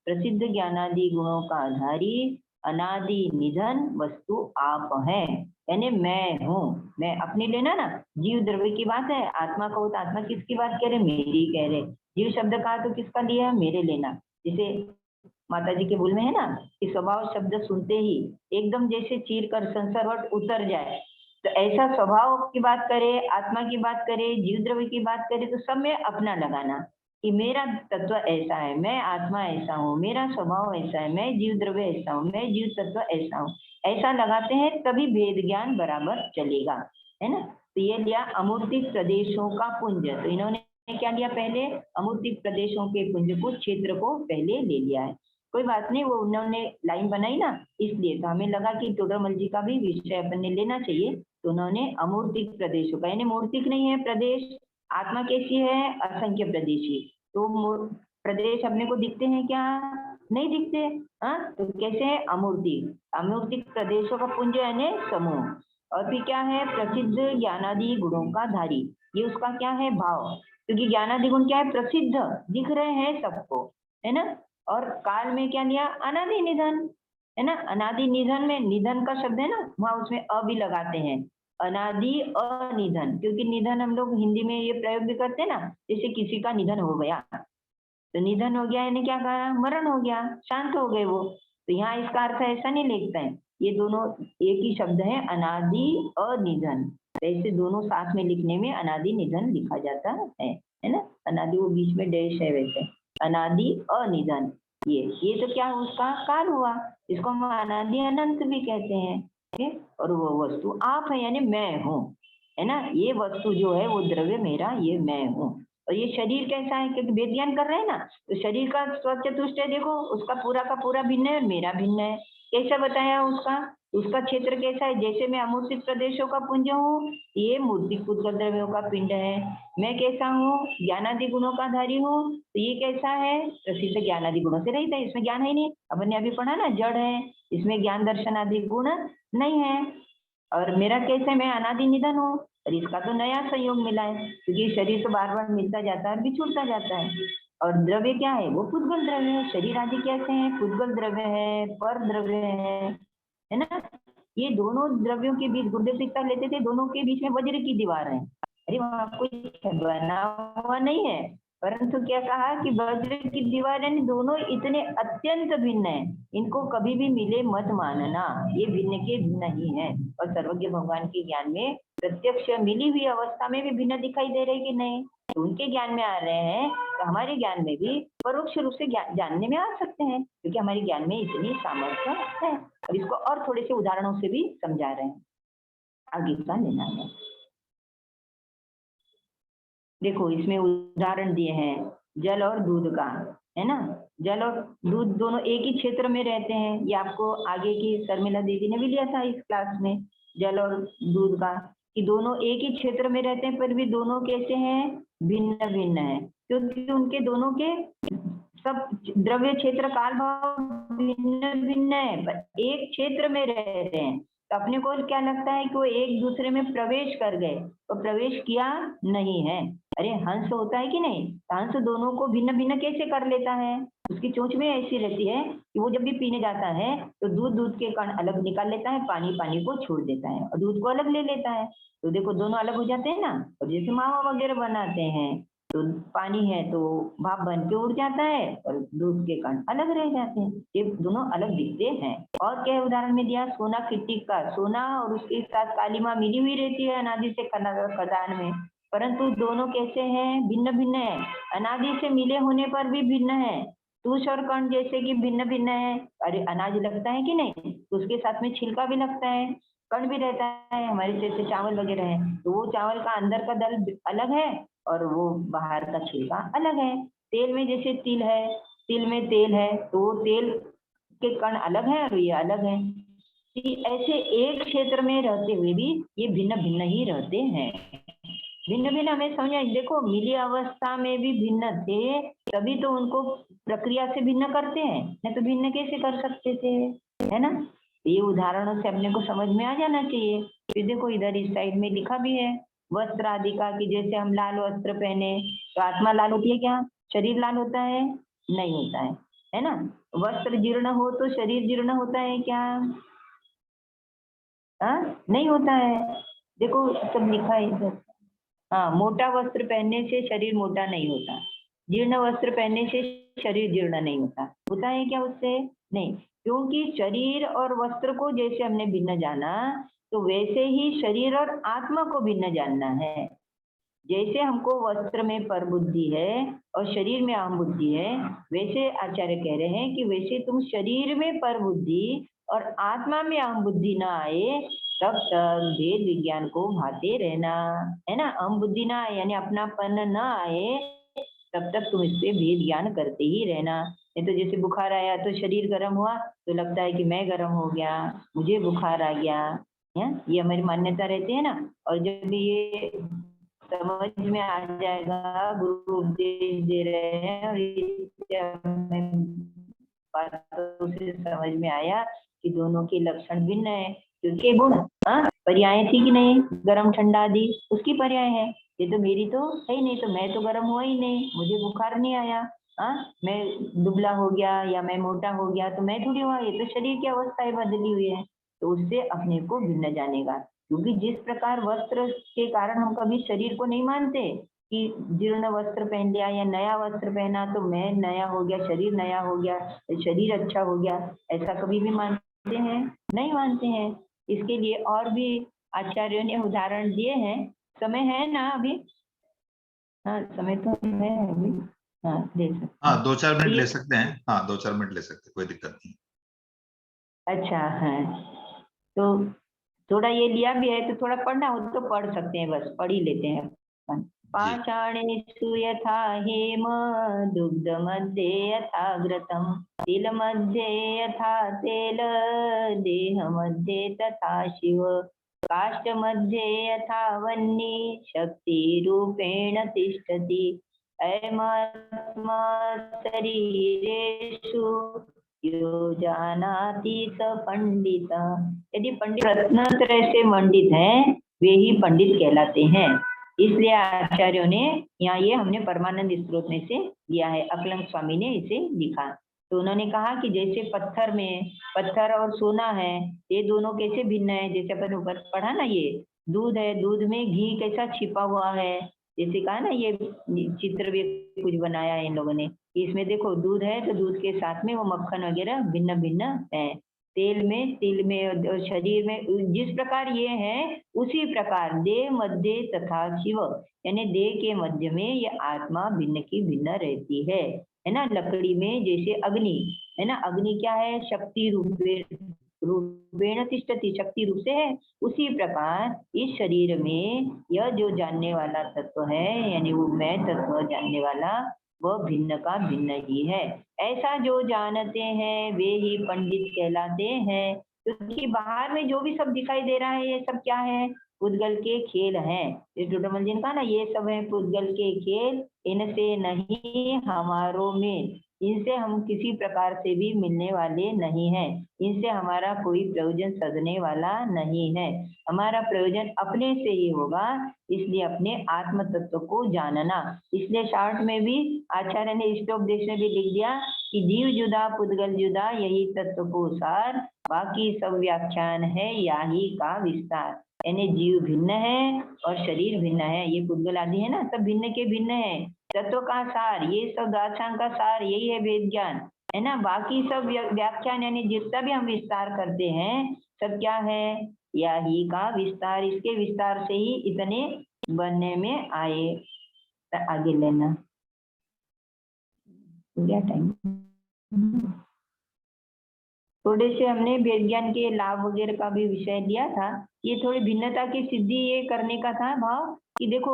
प्रसिद्ध ज्ञानादि गुणों का आधारी, अनादि निधन वस्तु आप है, यानी मैं हूँ। मैं अपनी लेना ना, जीव द्रव्य की बात है, आत्मा का हो तो आत्मा किसकी बात कह रहे, मेरी कह रहे। जीव शब्द कहा तो किसका लिया, मेरे लेना। जैसे माता जी के बोल में है ना कि स्वभाव शब्द सुनते ही एकदम जैसे चीर कर संसारवट उतर जाए, तो ऐसा स्वभाव की बात करे, आत्मा की बात करे, जीव द्रव्य की बात करे, तो सब में अपना लगाना कि मेरा तत्व ऐसा है, मैं आत्मा ऐसा हूँ, मेरा स्वभाव ऐसा है, मैं जीव द्रव्य ऐसा हूँ, मैं जीव तत्व ऐसा हूँ, ऐसा लगाते हैं तभी भेद ज्ञान बराबर चलेगा, है ना। तो ये लिया अमूर्तिक प्रदेशों का पुंज। तो इन्होंने क्या लिया, पहले अमूर्तिक प्रदेशों के पुंज को, क्षेत्र को पहले ले लिया है। कोई बात नहीं, वो उन्होंने लाइन बनाई ना, इसलिए तो हमें लगा कि टोडरमल जी का भी विषय अपन ने लेना चाहिए। तो उन्होंने अमूर्तिक प्रदेशों का, यानी मूर्तिक नहीं है प्रदेश, आत्मा कैसी है, असंख्य प्रदेशी। तो प्रदेश अपने को दिखते हैं क्या, नहीं दिखते, हाँ, तो कैसे है, अमूर्तिक। अमूर्तिक प्रदेशों का पुंज यानी समूह। और फिर क्या है, प्रसिद्ध ज्ञानादि गुणों का धारी, ये उसका क्या है, भाव, क्योंकि ज्ञानादि गुण क्या है, प्रसिद्ध दिख रहे हैं सबको, है ना। और काल में क्या लिया, अनादि निधन, है ना। अनादि निधन में निधन का शब्द है ना, वहां उसमें अ भी लगाते हैं, अनादि अनिधन, क्योंकि निधन हम लोग हिंदी में ये प्रयोग भी करते हैं ना, जैसे किसी का निधन हो गया, तो निधन हो गया यानी क्या कहा, मरण हो गया, शांत हो गए वो। तो यहाँ इसका अर्थ ऐसा नहीं लिखता है, ये दोनों एक ही शब्द है, अनादि अनिधन। ऐसे दोनों साथ में लिखने में अनादि निधन लिखा जाता है ना। अनादि वो बीच में डैश है, वैसे अनादि अनिधन। ये तो क्या उसका काल हुआ, इसको हम अनादि अनंत भी कहते हैं, ठीक है। और वो वस्तु आप है, यानी मैं हूँ, है ना। ये वस्तु जो है वो द्रव्य मेरा, ये मैं हूँ। और ये शरीर कैसा है, क्योंकि वेद ज्ञान कर रहे हैं ना, तो शरीर का स्वचतुष्टय देखो, उसका पूरा का पूरा भिन्न है, मेरा भिन्न है। कैसा बताया उसका क्षेत्र कैसा है, जैसे मैं अमूर्तिक प्रदेशों का पुंज हूँ, ये मूर्तिक पुद्गल द्रव्यों का पिंड है। मैं कैसा हूँ, ज्ञानादि गुणों का धारी हूँ, तो ये कैसा है, प्रसिद्ध ज्ञानादि गुणों से रहित है, इसमें ज्ञान है नहीं। अपन ने अभी पढ़ा ना, जड़ है, इसमें ज्ञान दर्शन आदि गुण नहीं है। और मेरा कैसे, मैं अनादि निधन हूँ, और इसका तो नया संयोग मिला है, क्योंकि शरीर तो बार बार मिलता जाता है और बिछुड़ता जाता है। और द्रव्य क्या है? वो पुद्गल द्रव्य है। शरीर आदि कैसे हैं? पुद्गल द्रव्य है, पर द्रव्य है ना। ये दोनों द्रव्यों के बीच गुरुदेव शिक्षा लेते थे, दोनों के बीच में वज्र की दीवार है। अरे वहां कोई बना हुआ नहीं है, परंतु क्या कहा कि वज्र की दीवार यानी दोनों इतने अत्यंत भिन्न है, इनको कभी भी मिले मत मानना, ये भिन्न के भिन्न ही है। और सर्वज्ञ भगवान के ज्ञान में प्रत्यक्ष मिली हुई अवस्था में भी भिन्न दिखाई दे रहे कि नहीं? तो उनके ज्ञान में आ रहे हैं तो हमारे ज्ञान में भी परोक्ष रूप से जानने में आ सकते हैं, क्योंकि हमारे ज्ञान में इतनी सामर्थ्य है। और इसको और थोड़े से उदाहरणों से भी समझा रहे हैं। आगे का लेना है, देखो इसमें उदाहरण दिए हैं जल और दूध का, है ना। जल और दूध दोनों एक ही क्षेत्र में रहते हैं, ये आपको आगे की शर्मिला दीदी ने भी लिया था इस क्लास में, जल और दूध का, कि दोनों एक ही क्षेत्र में रहते हैं पर भी दोनों कैसे हैं? भिन्न भिन्न है, क्योंकि उनके दोनों के सब द्रव्य क्षेत्र काल भाव भिन्न भिन्न है, पर एक क्षेत्र में रह रहे हैं। तो अपने को क्या लगता है कि वो एक दूसरे में प्रवेश कर गए, तो प्रवेश किया नहीं है। अरे हंस होता है कि नहीं? हंस दोनों को भिन्न भिन्न कैसे कर लेता है? उसकी चोंच में ऐसी रहती है कि वो जब भी पीने जाता है तो दूध के कण अलग निकाल लेता है, पानी को छोड़ देता है और दूध को अलग ले लेता है। तो देखो दोनों अलग हो जाते हैं ना। और जैसे मावा वगैरह बनाते हैं तो पानी है तो भाप बन के उड़ जाता है और दूध के कण अलग रह जाते हैं, ये दोनों अलग दिखते हैं। और क्या उदाहरण में दिया? सोना किट्टी का, सोना और उसके साथ काली माँ मिली हुई रहती है अनादि से खदान में, परंतु दोनों कैसे हैं? भिन्न भिन्न है। अनादि से मिले होने पर भी भिन्न है। तुष और कण जैसे कि भिन्न भिन्न है। अरे अनाज लगता है कि नहीं? तो उसके साथ में छिलका भी लगता है, कण भी रहता है, हमारे जैसे चावल वगैरह है तो वो चावल का अंदर का दल अलग है और वो बाहर का छिलका अलग है। तेल में जैसे तिल है, तिल में तेल है तो वो तेल के कण अलग है और ये अलग है। ऐसे एक क्षेत्र में रहते हुए भी ये भिन्न भिन्न ही रहते हैं। भिन्न भिन्न हमें समझ, देखो मिली अवस्था में भी भिन्न थे, तभी तो उनको प्रक्रिया से भिन्न करते हैं, नहीं तो भिन्न कैसे कर सकते थे, है ना। ये उदाहरणों से अपने को समझ में आ जाना चाहिए। फिर देखो इधर इस साइड में लिखा भी है वस्त्र आदि का, कि जैसे हम लाल वस्त्र पहने तो आत्मा लाल होती है क्या? शरीर लाल होता है? नहीं होता है ना। वस्त्र जीर्ण हो तो शरीर जीर्ण होता है क्या? नहीं होता है। देखो सब लिखा है इधर। हाँ, मोटा वस्त्र पहनने से शरीर मोटा नहीं होता, जीर्ण वस्त्र पहनने से शरीर जीर्ण नहीं होता। होता है क्या उससे? नहीं, क्योंकि शरीर और वस्त्र को जैसे हमने भिन्न जाना तो वैसे ही शरीर और आत्मा को भिन्न जानना है। जैसे हमको वस्त्र में पर बुद्धि है और शरीर में अहम बुद्धि है, वैसे आचार्य कह रहे हैं कि वैसे तुम शरीर में पर बुद्धि और आत्मा में अहम बुद्धि न आए तब तक भेद विज्ञान को भाते रहना, है ना। अहम बुद्धि ना आए यानी अपनापन न आए तब तक तुम इससे भेद ज्ञान करते ही रहना। नहीं तो जैसे बुखार आया तो शरीर गर्म हुआ तो लगता है कि मैं गर्म हो गया, मुझे बुखार आ गया, है ये हमारी मान्यता रहती है ना। और जब ये समझ में आ जाएगा, गुरु उपदेश दे रहे हैं और इससे हमें बातों से समझ में आया कि दोनों के लक्षण भिन्न है, क्योंकि गुण पर्याय थी कि नहीं, गर्म ठंडा आदि उसकी पर्याय है। ये तो मेरी तो है ही नहीं, तो मैं तो गर्म हुआ ही नहीं, मुझे बुखार नहीं आया, मैं दुबला हो गया या मैं मोटा हो गया तो मैं थोड़ी हुआ, ये तो शरीर की अवस्थाएं बदली हुई है। तो उससे अपने को भिन्न जानेगा, क्योंकि जिस प्रकार वस्त्र के कारण हम कभी शरीर को नहीं मानते कि जीर्ण वस्त्र पहन लिया या नया वस्त्र पहना तो मैं नया हो गया, शरीर नया हो गया, शरीर अच्छा हो गया, ऐसा कभी भी मानते हैं? नहीं मानते हैं। इसके लिए और भी आचार्यों ने उदाहरण दिए हैं। समय है ना अभी? हाँ समय तो है अभी, हाँ ले सकते हैं। 2-4 मिनट ले सकते हैं, 2-4 मिनट ले सकते हैं, कोई दिक्कत नहीं। अच्छा है, तो थोड़ा ये लिया भी है तो थोड़ा पढ़ना हो तो पढ़ सकते हैं, बस पढ़ ही लेते हैं। पाषाणेषु यथा हेम दुग्ध मध्ये यथा घृतम तिल मध्ये यथा तेल देह मध्ये तथा शिव काष्ठ मध्ये यथा वह्नि शक्ति रूपेण तिष्ठति अयमात्मा शरीरेषु यो जानाति स पंडित। यदि पंडित रत्नत्रय से मंडित है वे ही पंडित कहलाते हैं। इसलिए आचार्यों ने यहाँ ये हमने परमानंद स्त्रोत में से लिया है, अकलंक स्वामी ने इसे लिखा। तो उन्होंने कहा कि जैसे पत्थर और सोना है, ये दोनों कैसे भिन्न है, जैसे अपन ऊपर पढ़ा ना, ये दूध है, दूध में घी कैसा छिपा हुआ है, जैसे कहा ना, ये चित्र भी कुछ बनाया है इन लोगों ने, इसमें देखो दूध है तो दूध के साथ में वो मक्खन वगैरह भिन्न भिन्न है। तेल में, तिल में और शरीर में जिस प्रकार ये है, उसी प्रकार देह मध्य तथा शिव, यानी देह के मध्य में ये आत्मा भिन्न की भिन्न रहती है ना। लकड़ी में जैसे अग्नि है ना, अग्नि क्या है, शक्ति रूपेण तिष्ठति, शक्ति रूप से है। उसी प्रकार इस शरीर में यह जो जानने वाला तत्व है, यानी वो मैं तत्व जानने वाला, वह भिन्न का भिन्न ही है। ऐसा जो जानते हैं वे ही पंडित कहलाते हैं। क्योंकि बाहर में जो भी सब दिखाई दे रहा है, ये सब क्या है, पुद्गल के खेल हैं। ये टोटमल जी ने कहा ना, ये सब है पुद्गल के खेल, इनसे नहीं हमारों में, इनसे हम किसी प्रकार से भी मिलने वाले नहीं हैं, इनसे हमारा कोई प्रयोजन सधने वाला नहीं है। हमारा प्रयोजन अपने से ही होगा, इसलिए अपने आत्म तत्व को जानना। इसलिए शॉर्ट में भी आचार्य ने इष्टोपदेश में भी लिख दिया कि जीव जुदा पुद्गल जुदा, यही तत्व को सार, बाकी सब व्याख्यान है याही का विस्तार। यानी जीव भिन्न है और शरीर भिन्न है, ये पुद्गल आदि है ना, सब भिन्न के भिन्न है। तत्व का सार, ये सब दार्शनिक का सार यही है वेद ज्ञान, है ना। बाकी सब व्याख्यान यानी जितना भी हम विस्तार करते हैं, सब क्या है, या ही का विस्तार, इसके विस्तार से ही इतने बनने में आए। आगे लेना टाइम, थोड़े से हमने वेद ज्ञान के लाभ वगैरह का भी विषय लिया था। ये थोड़ी भिन्नता की सिद्धि ये करने का था भाव कि देखो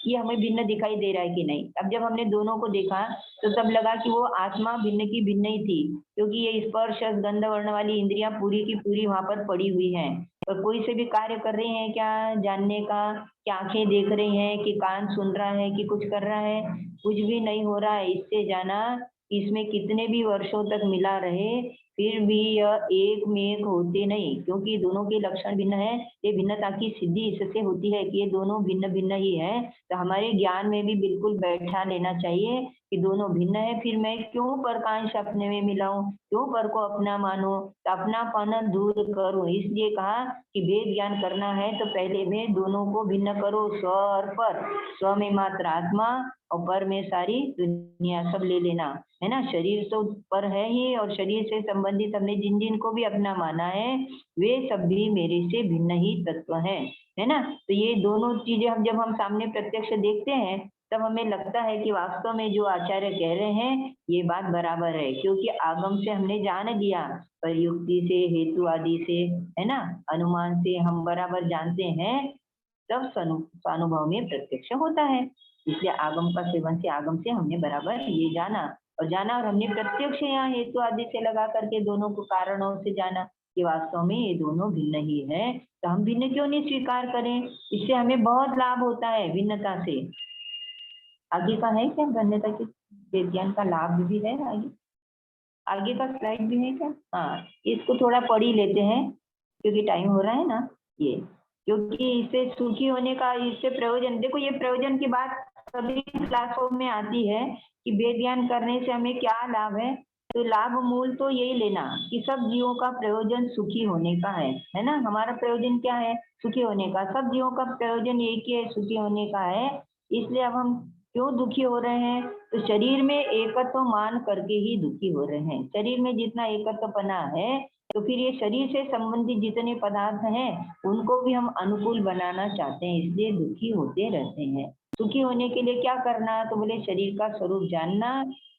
ये हमें भिन्न दिखाई दे रहा है कि नहीं। अब जब हमने दोनों को देखा तो तब लगा कि वो आत्मा भिन्न की भिन्न ही थी, क्योंकि ये स्पर्श गंध वर्ण वाली इंद्रियां पूरी की पूरी वहां पर पड़ी हुई हैं, और कोई से भी कार्य कर रहे हैं क्या जानने का, कि आंखें देख रही हैं, कि कान सुन रहा है, कि कुछ कर रहा है, कुछ भी नहीं हो रहा है। इससे जाना इसमें कितने भी वर्षों तक मिला रहे, फिर भी यह एक में एक होते नहीं, क्योंकि दोनों के लक्षण भिन्न है। ये भिन्नता की सिद्धि इससे होती है कि ये दोनों भिन्न भिन्न ही है। तो हमारे ज्ञान में भी बिल्कुल बैठा लेना चाहिए कि दोनों भिन्न है, फिर मैं क्यों परकांश अपने में मिलाऊं, क्यों पर को अपना मानो, तो अपनापन दूर करूं। इसलिए कहा कि वेद ज्ञान करना है तो पहले में दोनों को भिन्न करो, स्व और पर, स्व में मात्र आत्मा और पर में सारी दुनिया, सब ले लेना है ना। शरीर तो पर है ही, और शरीर से संबंधित हमने जिन जिन को भी अपना माना है, वे सब भी मेरे से भिन्न ही तत्व है ना। तो ये दोनों चीजें हम जब हम सामने प्रत्यक्ष देखते हैं, तब हमें लगता है कि वास्तव में जो आचार्य कह रहे हैं ये बात बराबर है, क्योंकि आगम से हमने जान लिया, पर युक्ति से, हेतु आदि से, है ना, अनुमान से हम बराबर जानते हैं, तब स्वानुभव में प्रत्यक्ष होता है। इसलिए आगम का सेवन से, आगम से हमने बराबर ये जाना, और हमने प्रत्यक्ष यहाँ हेतु आदि से लगा करके दोनों को कारणों से जाना कि वास्तव में ये दोनों भिन्न ही है। तो हम भिन्न क्यों नहीं स्वीकार करें, इससे हमें बहुत लाभ होता है भिन्नता से। आगे का है क्या, भिन्नता के विज्ञान का लाभ भी है, आगे का स्लाइड भी है क्या? हाँ, इसको थोड़ा पढ़ ही लेते हैं क्योंकि टाइम हो रहा है ना। ये क्योंकि इससे सुखी होने का, इससे प्रयोजन, देखो ये प्रयोजन की बात सभी क्लासों में आती है कि वेद ज्ञान करने से हमें क्या लाभ है। तो लाभ मूल तो यही लेना कि सब जीवों का प्रयोजन सुखी होने का है ना। हमारा प्रयोजन क्या है, सुखी होने का। सब जीवों का प्रयोजन एक ही है, सुखी होने का है। इसलिए अब हम क्यों दुखी हो रहे हैं, तो शरीर में एकत्व मान करके ही दुखी हो रहे हैं। शरीर में जितना एकत्वपना है, तो फिर ये शरीर से संबंधित जितने पदार्थ हैं उनको भी हम अनुकूल बनाना चाहते हैं, इसलिए दुखी होते रहते हैं। सुखी होने के लिए क्या करना, तो बोले शरीर का स्वरूप जानना,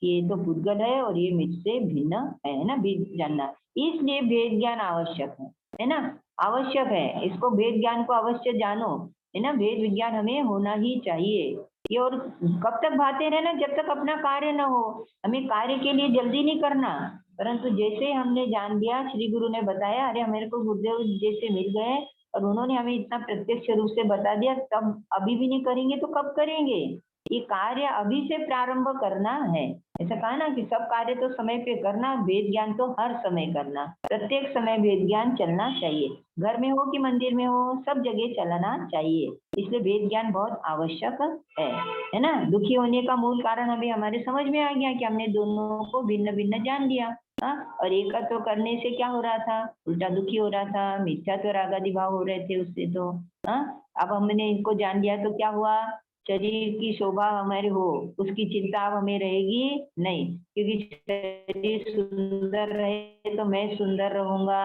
ये तो पुद्गल है और ये मुझसे भिन्न है ना, जानना। इसलिए वेद ज्ञान आवश्यक है ना, आवश्यक है। इसको वेद ज्ञान को अवश्य जानो, है ना। वेद विज्ञान हमें होना ही चाहिए। ये और कब तक भाते रहना, जब तक अपना कार्य न हो। हमें कार्य के लिए जल्दी नहीं करना, परंतु जैसे हमने जान लिया, श्री गुरु ने बताया, अरे मेरे को गुरुदेव जैसे मिल गए और उन्होंने हमें इतना प्रत्यक्ष रूप से बता दिया, तब अभी भी नहीं करेंगे तो कब करेंगे। ये कार्य अभी से प्रारंभ करना है। ऐसा कहा ना कि सब कार्य तो समय पे करना, वेद ज्ञान तो हर समय करना, प्रत्येक समय वेद ज्ञान चलना चाहिए। घर में हो कि मंदिर में हो, सब जगह चलना चाहिए। इसलिए वेद ज्ञान बहुत आवश्यक है ना। दुखी होने का मूल कारण अभी हमारे समझ में आ गया कि हमने दोनों को भिन्न भिन्न जान लिया। और एकत्व करने से क्या हो रहा था, उल्टा दुखी हो रहा था, मिथ्यात्व रागादि भाव हो रहे थे उससे। तो अब हमने इनको जान लिया तो क्या हुआ, शरीर की शोभा हमारे हो उसकी चिंता अब हमें रहेगी नहीं, क्योंकि शरीर सुंदर रहे तो मैं सुंदर रहूंगा,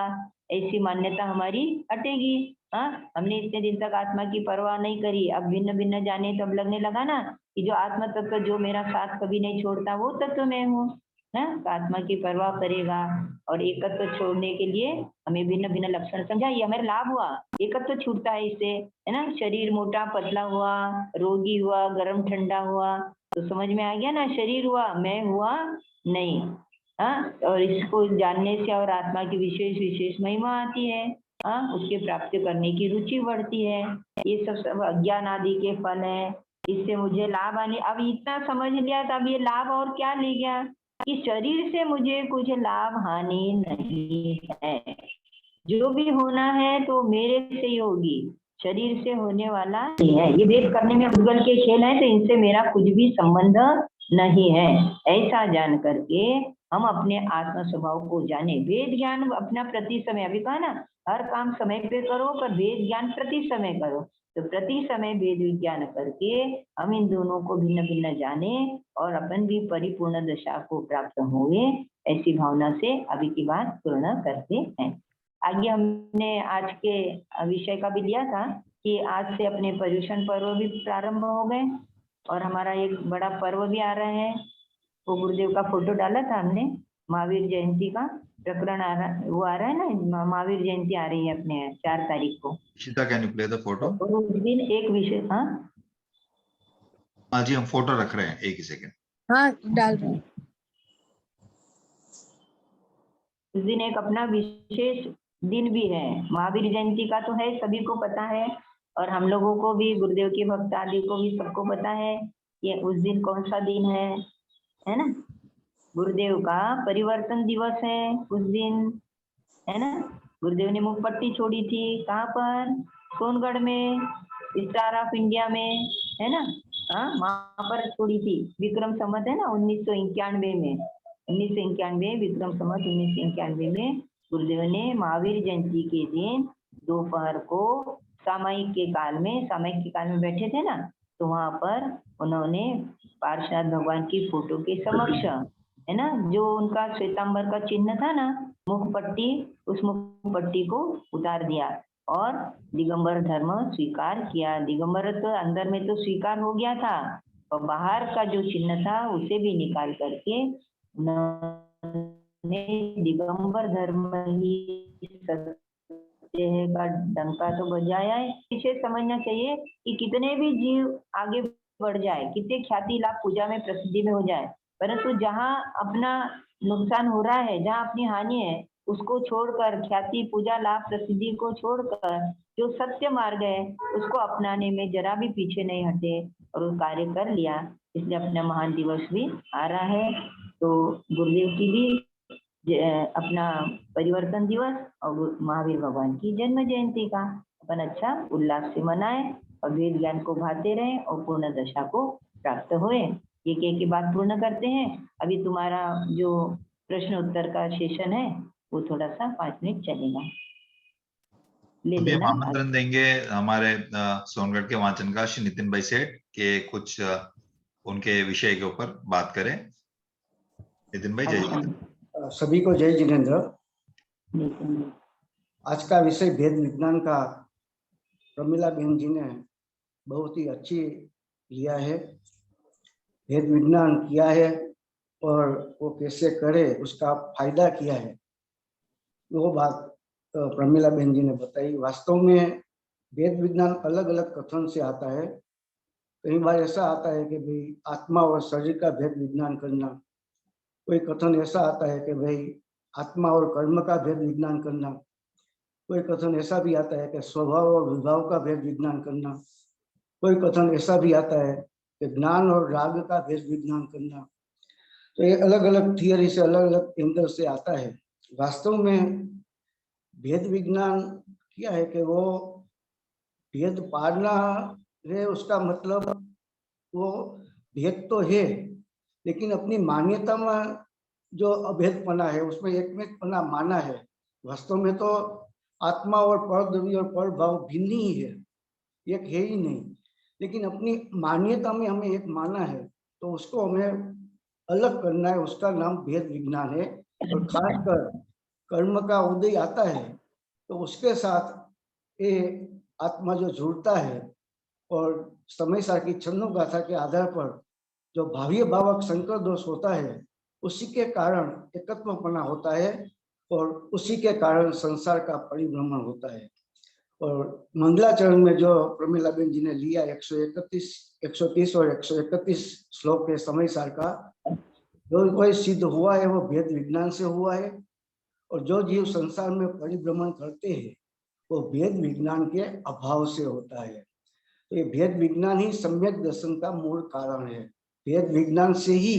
ऐसी मान्यता हमारी हटेगी। हमने इतने दिन तक आत्मा की परवाह नहीं करी, अब भिन्न भिन्न जाने तो अब लगने लगा ना कि जो आत्मा तत्व जो मेरा साथ कभी नहीं छोड़ता वो तत्व मैं हूँ। तो आत्मा की परवाह करेगा। और एकत्व छोड़ने के लिए हमें भिन्न भिन्न लक्षण समझा, ये हमें लाभ हुआ। एकत्व छूटता है इससे, है ना। शरीर मोटा पतला हुआ, रोगी हुआ, गर्म ठंडा हुआ, तो समझ में आ गया ना, शरीर हुआ मैं हुआ नहीं। और इसको जानने से और आत्मा की विशेष विशेष महिमा आती है। उसके प्राप्त करने की रुचि बढ़ती है। ये सब अज्ञान आदि के फल है। इससे मुझे लाभ आने, अब इतना समझ लिया तो अब ये लाभ और क्या ले गया कि शरीर से मुझे कुछ लाभ हानि नहीं है। जो भी होना है तो मेरे से ही होगी, शरीर से होने वाला नहीं है। ये वेद करने में भूगल के खेल है, तो इनसे मेरा कुछ भी संबंध नहीं है। ऐसा जान करके हम अपने आत्म स्वभाव को जाने। वेद ज्ञान अपना प्रति समय, अभी कहा ना हर काम समय पे करो, पर वेद ज्ञान प्रति समय करो। तो प्रति समय वेद विज्ञान करके हम इन दोनों को भिन्न भिन्न जाने और अपन भी परिपूर्ण दशा को प्राप्त हुए, ऐसी भावना से अभी की बात पूर्ण करते हैं। आगे हमने आज के विषय का भी लिया था कि आज से अपने पर्युषण पर्व भी प्रारंभ हो गए और हमारा एक बड़ा पर्व भी आ रहा है। वो गुरुदेव का फोटो डाला था हमने, महावीर जयंती का प्रकरण आ रहा, वो आ रहा है ना, महावीर जयंती आ रही है अपने 4 तारीख को। Ishita, can you play the photo? और उस दिन एक विषय, हाँ जी, हम फोटो रख रहे हैं, एक ही सेकेंड। हाँ डाल रहे हैं। उस दिन एक अपना विशेष दिन भी है। महावीर जयंती का तो है, सभी को पता है, और हम लोगों को भी, गुरुदेव के भक्त आदि को भी सबको पता है कि उस दिन कौन सा दिन है ना। गुरुदेव का परिवर्तन दिवस है उस दिन, है ना। गुरुदेव ने मुखपट्टी छोड़ी थी, कहाँ पर, सोनगढ़ में, स्टार ऑफ इंडिया में, है ना। वहां पर छोड़ी थी। विक्रम संवत है ना 1991 में, 1991 विक्रम संवत 1991 में गुरुदेव ने महावीर जयंती के दिन दोपहर को सामायिक के काल में बैठे थे ना, तो वहां पर उन्होंने पार्षद भगवान की फोटो के समक्ष, है ना, जो उनका श्वेतांबर का चिन्ह था ना, मुखपट्टी, उस मुखपट्टी को उतार दिया और दिगंबर धर्म स्वीकार किया। दिगंबर तो अंदर में तो स्वीकार हो गया था, और बाहर का जो चिन्ह था उसे भी निकाल करके उन्होंने दिगंबर धर्म ही सत्य है का डंका तो बजाया है। इसे समझना चाहिए कि कितने भी जीव आगे बढ़ जाए, कितने ख्याति लाभ पूजा में प्रसिद्धि में हो जाए, परंतु जहाँ अपना नुकसान हो रहा है, जहाँ अपनी हानि है, उसको छोड़कर, ख्याति पूजा लाभ प्रसिद्धि को छोड़कर जो सत्य मार्ग है उसको अपनाने में जरा भी पीछे नहीं हटे और वो कार्य कर लिया। इसलिए अपना महान दिवस भी आ रहा है, तो गुरुदेव की भी अपना परिवर्तन दिवस और महावीर भगवान की जन्म जयंती का अपन अच्छा उल्लास से मनाए और वेद ज्ञान को भाते रहे और पूर्ण दशा को प्राप्त हुए। एक एक की बात पूर्ण करते हैं। अभी तुम्हारा जो प्रश्न उत्तर का सेशन है वो थोड़ा सा 5 मिनट चलेगा, ले अभी हम लेना। आमंत्रण देंगे हमारे सोनगढ़ के वाचन का श्री नितिन भाई सेठ के कुछ उनके विषय के ऊपर बात करें। नितिन भाई, जय। सभी को जय जिनेन्द्र। नितिन, आज का विषय भेद विज्ञान का प्रमिला बहन जी ने बहुत ही अच्छी लिया है। भेद विज्ञान किया है और वो कैसे करे, उसका फायदा किया है, वो बात प्रमिला बहन जी ने बताई। वास्तव में भेद विज्ञान अलग अलग कथन से आता है। कई बार ऐसा आता है कि भाई आत्मा और शरीर का भेद विज्ञान करना, कोई कथन ऐसा आता है कि भाई आत्मा और कर्म का भेद विज्ञान करना, कोई कथन ऐसा भी आता है कि स्वभाव और विभाव का भेद विज्ञान करना, कोई कथन ऐसा भी आता है कि ज्ञान और राग का भेद विज्ञान करना। तो ये अलग अलग थियरी से अलग अलग एंगल से आता है। वास्तव में भेद विज्ञान क्या है कि वो भेद पाड़ना है, उसका मतलब वो भेद तो है लेकिन अपनी मान्यता में जो अभेदपना है उसमें एकमेकपना माना है। वास्तव में तो आत्मा और पर द्रव्य और पर भाव भिन्न ही है, एक है ही नहीं, लेकिन अपनी मान्यता में हमें एक माना है तो उसको हमें अलग करना है, उसका नाम भेद विज्ञान है। और खासकर कर्म का उदय आता है तो उसके साथ ये आत्मा जो जुड़ता है और समय सार की छन्नो गाथा के आधार पर जो भाव्य भावक संकर दोष होता है उसी के कारण एकत्वपना होता है और उसी के कारण संसार का परिभ्रमण होता है। और मंगलाचरण में जो प्रमिलाबेन जी ने लिया 130 और 131 श्लोक के समय सार का, जो कोई सिद्ध हुआ है वो भेद विज्ञान से हुआ है और जो जीव संसार में परिभ्रमण करते हैं वो भेद विज्ञान के अभाव से होता है। तो ये भेद विज्ञान ही सम्यक दर्शन का मूल कारण है। भेद विज्ञान से ही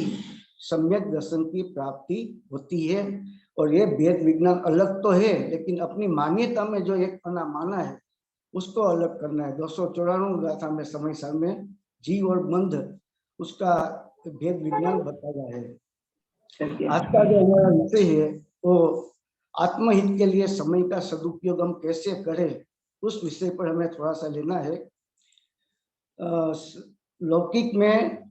सम्यक दर्शन की प्राप्ति होती है और ये भेद विज्ञान अलग तो है लेकिन अपनी मान्यता में जो एक पना माना है उसको अलग करना है। 294 गाथा में समय सार में जीव और बंध उसका भेद विज्ञान बताया है। आज का जो हमारा विषय है वो आत्महित के लिए समय का सदुपयोग हम कैसे करें, उस विषय पर हमें थोड़ा सा लेना है। लौकिक में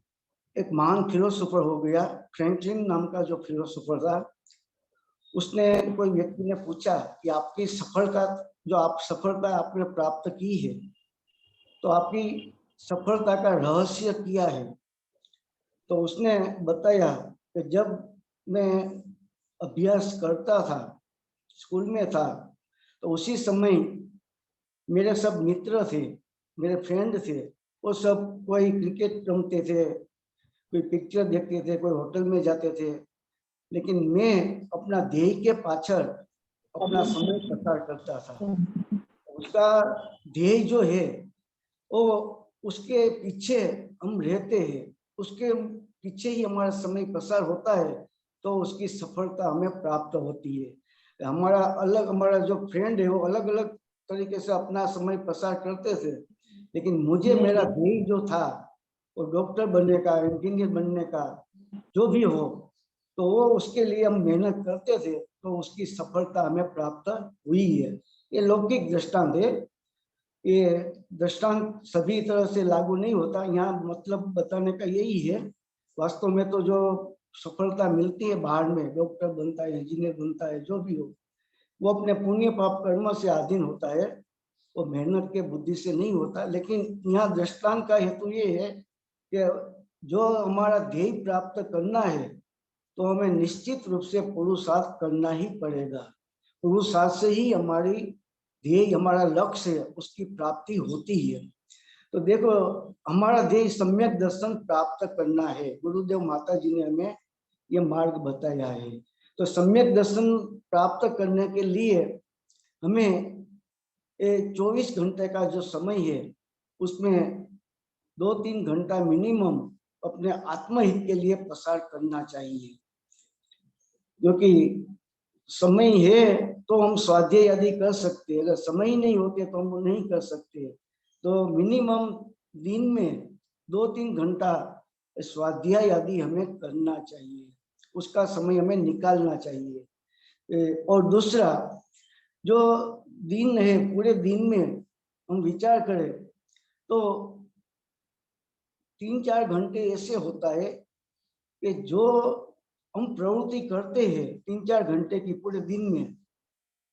एक महान फिलोसोफर हो गया, फ्रैंकलिन नाम का जो फिलोसोफर था, उसने कोई व्यक्ति ने पूछा कि आपकी सफलता, जो आप सफलता आपने प्राप्त की है तो आपकी सफलता का रहस्य क्या है। तो उसने बताया कि जब मैं अभ्यास करता था, स्कूल में था, तो उसी समय मेरे सब मित्र थे, मेरे फ्रेंड थे, वो सब कोई क्रिकेट रमते थे, कोई पिक्चर देखते थे, कोई होटल में जाते थे, लेकिन मैं अपना ध्येय के पाछड़ अपना समय पसार करता था। उसका ध्येय जो है वो उसके पीछे हम रहते हैं, उसके पीछे ही हमारा समय पसार होता है तो उसकी सफलता हमें प्राप्त होती है। हमारा जो फ्रेंड है वो अलग अलग तरीके से अपना समय पसार करते थे, लेकिन मुझे मेरा ध्येय जो था वो डॉक्टर बनने का, इंजीनियर बनने का, जो भी हो, तो वो उसके लिए हम मेहनत करते थे तो उसकी सफलता हमें प्राप्त हुई है। ये लौकिक दृष्टांत है, ये दृष्टांत सभी तरह से लागू नहीं होता। यहाँ मतलब बताने का यही है, वास्तव में तो जो सफलता मिलती है बाहर में, डॉक्टर बनता है, इंजीनियर बनता है, जो भी हो, वो अपने पुण्य पाप कर्म से अधीन होता है, वो मेहनत के बुद्धि से नहीं होता। लेकिन यहाँ दृष्टांत का हेतु ये है कि जो हमारा ध्येय प्राप्त करना है तो हमें निश्चित रूप से पुरुषार्थ करना ही पड़ेगा। पुरुषार्थ से ही हमारी ध्येय, हमारा लक्ष्य है, उसकी प्राप्ति होती है। तो देखो, हमारा ध्येय सम्यक दर्शन प्राप्त करना है। गुरुदेव माता जी ने हमें ये मार्ग बताया है। तो सम्यक दर्शन प्राप्त करने के लिए हमें 24 घंटे का जो समय है उसमें 2-3 घंटा मिनिमम अपने आत्महित के लिए पसार करना चाहिए। क्योंकि समय है तो हम स्वाध्याय आदि कर सकते हैं, अगर समय ही नहीं होते तो हम नहीं कर सकते। तो मिनिमम दिन में 2-3 घंटा स्वाध्याय आदि हमें करना चाहिए, उसका समय हमें निकालना चाहिए। और दूसरा, जो दिन है, पूरे दिन में हम विचार करें तो 3-4 घंटे ऐसे होता है कि जो हम प्रवृत्ति करते हैं 3-4 घंटे की पूरे दिन में,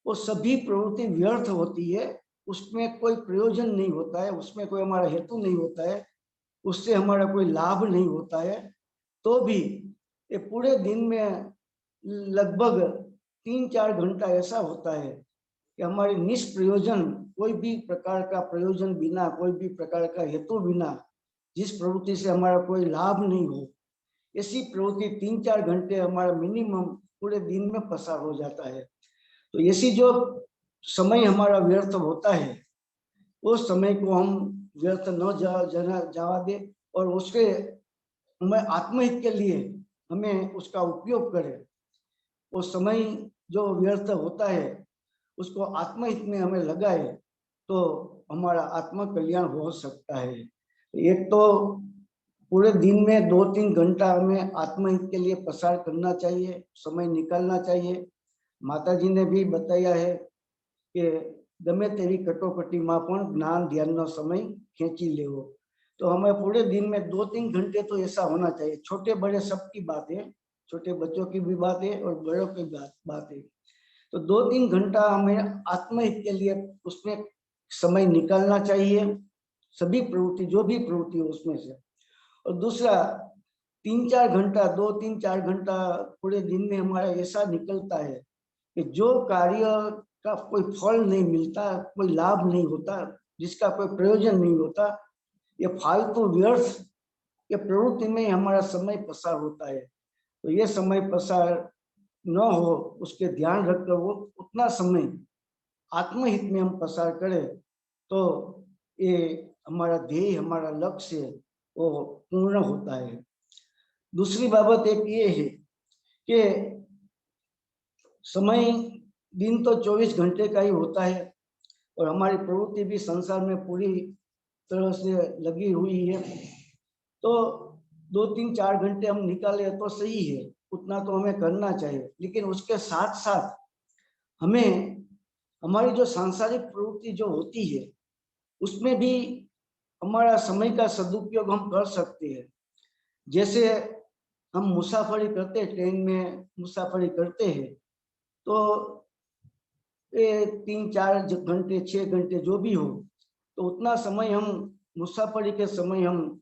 वो सभी प्रवृत्ति व्यर्थ होती है, उसमें कोई प्रयोजन नहीं होता है, उसमें कोई हमारा हेतु नहीं होता है, उससे हमारा कोई लाभ नहीं होता है। तो भी ये पूरे दिन में लगभग 3-4 घंटा ऐसा होता है कि हमारे निष्प्रयोजन, कोई भी प्रकार का प्रयोजन बिना, कोई भी प्रकार का हेतु बिना, जिस प्रवृत्ति से हमारा कोई लाभ नहीं हो, ऐसी प्रवृत्ति 3-4 घंटे हमारा मिनिमम पूरे दिन में पसार हो जाता है। तो ऐसी जो समय हमारा व्यर्थ होता है, उस समय को हम व्यर्थ न जावा दे, और उसके हमें आत्महित के लिए हमें उसका उपयोग करें। वो समय जो व्यर्थ होता है उसको आत्महित में हमें लगाए तो हमारा आत्म कल्याण हो सकता है। एक तो पूरे दिन में 2-3 घंटा हमें आत्महित के लिए पसार करना चाहिए, समय निकालना चाहिए। माता जी ने भी बताया है कि गमे तेरी कटोकटी में पण ज्ञान ध्यान नो समय खींची लेवो। तो हमें पूरे दिन में 2-3 घंटे तो ऐसा होना चाहिए। छोटे बड़े सबकी बात है, छोटे बच्चों की भी बात है और बड़ों की बात है। तो 2-3 घंटा हमें आत्महित के लिए उसमें समय निकालना चाहिए, सभी प्रवृत्ति जो भी प्रवृत्ति हो उसमें से। और दूसरा 3-4 घंटा 2-3-4 घंटा पूरे दिन में हमारा ऐसा निकलता है कि जो कार्य का कोई फल नहीं मिलता, कोई लाभ नहीं होता, जिसका कोई प्रयोजन नहीं होता, ये फालतू व्यर्थ ये प्रवृत्ति में हमारा समय पसार होता है। तो ये समय पसार न हो उसके ध्यान रखकर वो उतना समय आत्महित में हम पसार करें तो ये हमारा ध्येय हमारा लक्ष्य वो पूर्ण होता है। दूसरी बाबत एक ये है कि समय दिन तो 24 घंटे का ही होता है और हमारी प्रवृत्ति भी संसार में पूरी तरह से लगी हुई है। तो 2-3-4 घंटे हम निकाले तो सही है, उतना तो हमें करना चाहिए। लेकिन उसके साथ साथ हमें हमारी जो सांसारिक प्रवृत्ति जो होती है उसमें भी हमारा समय का सदुपयोग हम कर सकते हैं। जैसे हम मुसाफरी करते हैं, ट्रेन में मुसाफरी करते हैं तो 3-4 घंटे 6 घंटे जो भी हो तो उतना समय हम मुसाफरी के समय हम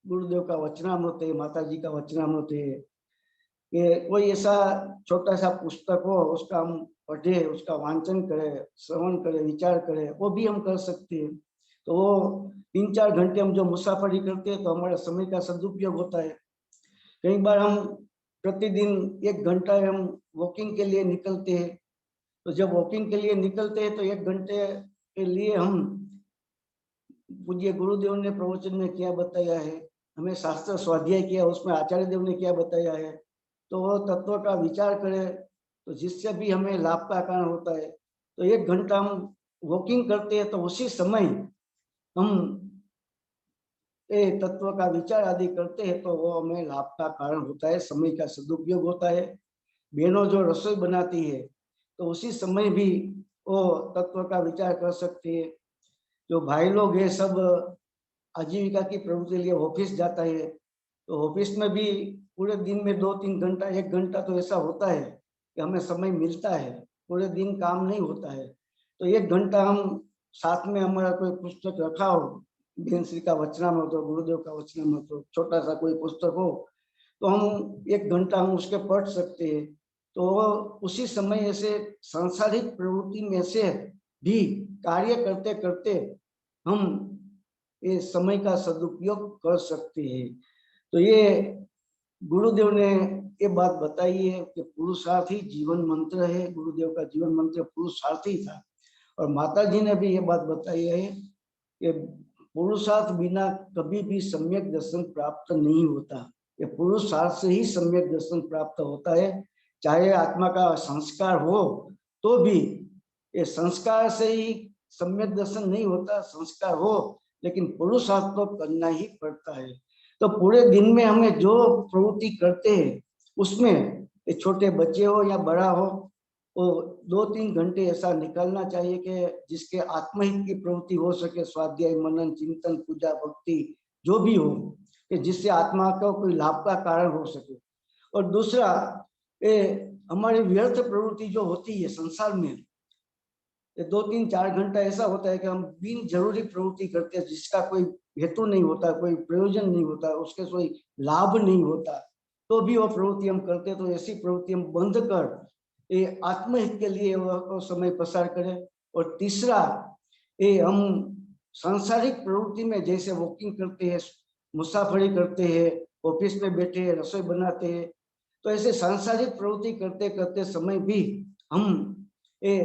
गुरुदेव का वचनामृत है, माता जी का वचनामृत है, कि कोई ऐसा छोटा सा पुस्तक हो उसका हम पढ़े, उसका वांचन करें, श्रवण करें, विचार करें, वो भी हम कर सकते हैं। तो वो 3-4 घंटे हम जो मुसाफरी करते हैं तो हमारे समय का सदुपयोग होता है। कई बार हम प्रतिदिन 1 घंटा हम वॉकिंग के लिए निकलते हैं। तो जब वॉकिंग के लिए निकलते हैं तो 1 घंटे के लिए हम पूज्य गुरुदेव ने प्रवचन में क्या बताया है, हमें शास्त्र स्वाध्याय किया उसमें आचार्य देव ने क्या बताया है, तो वो तत्व का विचार करें तो जिससे भी हमें लाभ का कारण होता है। तो 1 घंटा हम वॉकिंग करते हैं तो उसी समय हम ये तत्व का विचार आदि करते हैं तो वो हमें लाभ का कारण होता है, समय का सदुपयोग होता है। बहनों जो रसोई बनाती है तो उसी समय भी वो तत्व का विचार कर सकती है। जो भाई लोग हैं सब आजीविका की प्रवृत्ति लिए ऑफिस जाता है तो ऑफिस में भी पूरे दिन में 2-3 घंटा 1 घंटा तो ऐसा होता है कि हमें समय मिलता है, पूरे दिन काम नहीं होता है। तो 1 घंटा हम साथ में हमारा कोई पुस्तक रखा हो, बहन श्री का वचनामृत हो, गुरुदेव का वचनामृत हो, छोटा सा कोई पुस्तक हो तो हम 1 घंटा हम उसके पढ़ सकते हैं। तो उसी समय ऐसे सांसारिक प्रवृत्ति में से भी कार्य करते करते हम ये समय का सदुपयोग कर सकते हैं। तो ये गुरुदेव ने ये बात बताई है कि पुरुषार्थ ही जीवन मंत्र है। गुरुदेव का जीवन मंत्र पुरुषार्थ ही था। और माता जी ने भी ये बात बताई है कि पुरुषार्थ बिना कभी भी सम्यक दर्शन प्राप्त नहीं होता। ये पुरुषार्थ से ही सम्यक दर्शन प्राप्त होता है। चाहे आत्मा का संस्कार हो तो भी ये संस्कार से ही सम्यक दर्शन नहीं होता। संस्कार हो लेकिन पुरुषार्थ तो करना ही पड़ता है। तो पूरे दिन में हमें जो प्रवृत्ति करते हैं उसमें ये छोटे बच्चे हो या बड़ा हो वो 2-3 घंटे ऐसा निकालना चाहिए कि जिसके आत्महित की प्रवृत्ति हो सके, स्वाध्याय मनन चिंतन पूजा भक्ति जो भी हो कि जिससे आत्मा को कोई लाभ का कारण हो सके। और दूसरा ये हमारी व्यर्थ प्रवृत्ति जो होती है संसार में 2-3-4 घंटा ऐसा होता है कि हम बिन जरूरी प्रवृत्ति करते हैं जिसका कोई हेतु नहीं होता, कोई प्रयोजन नहीं होता, उसके कोई लाभ नहीं होता, तो भी वो प्रवृत्ति हम करते हैं। तो ऐसी प्रवृत्ति हम बंद कर ये आत्महित के लिए वो समय पसार करें। और तीसरा ये हम सांसारिक प्रवृत्ति में जैसे वॉकिंग करते हैं, मुसाफरी करते हैं, ऑफिस में बैठे हैं, रसोई बनाते हैं, तो ऐसे सांसारिक प्रवृत्ति करते करते समय भी हम ये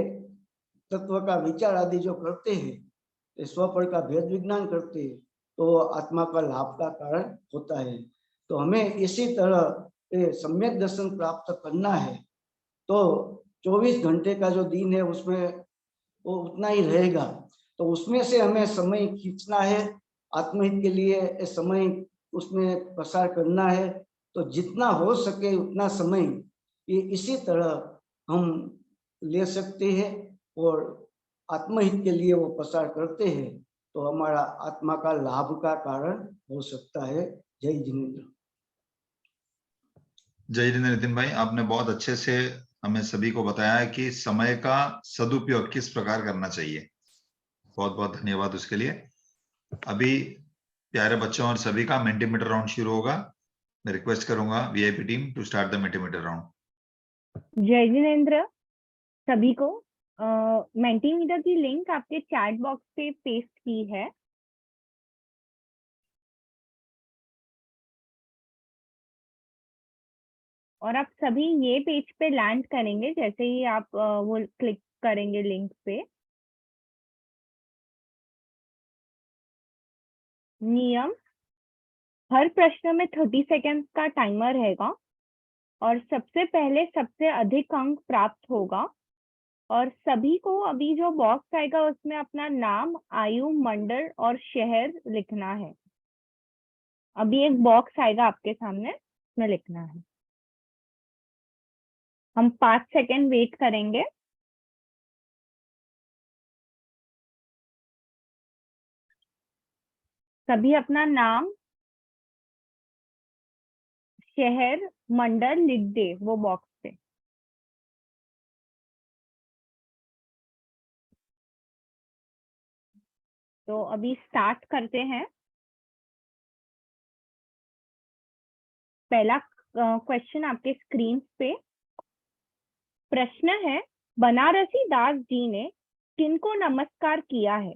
तत्व का विचार आदि जो करते हैं, स्वपर का भेद विज्ञान करते हैं, तो आत्मा का लाभ का कारण होता है। तो हमें इसी तरह सम्यक दर्शन प्राप्त करना है। तो 24 घंटे का जो दिन है उसमें वो उतना ही रहेगा, तो उसमें से हमें समय खींचना है, आत्महित के लिए समय उसमें प्रसार करना है। तो जितना हो सके उतना समय ये इसी तरह हम ले सकते हैं और आत्महित के लिए वो प्रसार करते हैं, तो हमारा आत्मा का लाभ का कारण हो सकता है। जय जिनेन्द्र। जय जिनेन्द्र नितिन भाई, आपने बहुत अच्छे से हमें सभी को बताया है कि समय का सदुपयोग किस प्रकार करना चाहिए। बहुत बहुत धन्यवाद उसके लिए। अभी प्यारे बच्चों और सभी का मेंटीमीटर राउंड शुरू होगा। मैं रिक्वेस्ट करूंगा VIP team to start the Mentimeter round. जय जिनेन्द्र सभी को। मेंटीमीटर की लिंक आपके चैट बॉक्स पे पेस्ट की है। और आप सभी ये पेज पे लैंड करेंगे जैसे ही आप वो क्लिक करेंगे लिंक पे। नियम, हर प्रश्न में 30 सेकेंड का टाइमर रहेगा और सबसे पहले सबसे अधिक अंक प्राप्त होगा। और सभी को अभी जो बॉक्स आएगा उसमें अपना नाम, आयु, मंडल और शहर लिखना है। अभी एक बॉक्स आएगा आपके सामने, उसमें लिखना है। हम 5 सेकेंड वेट करेंगे। सभी अपना नाम, शहर, मंडल लिख दे वो बॉक्स पे। तो अभी स्टार्ट करते हैं। पहला क्वेश्चन आपके स्क्रीन पे। प्रश्न है, बनारसी दास जी ने किनको नमस्कार किया है?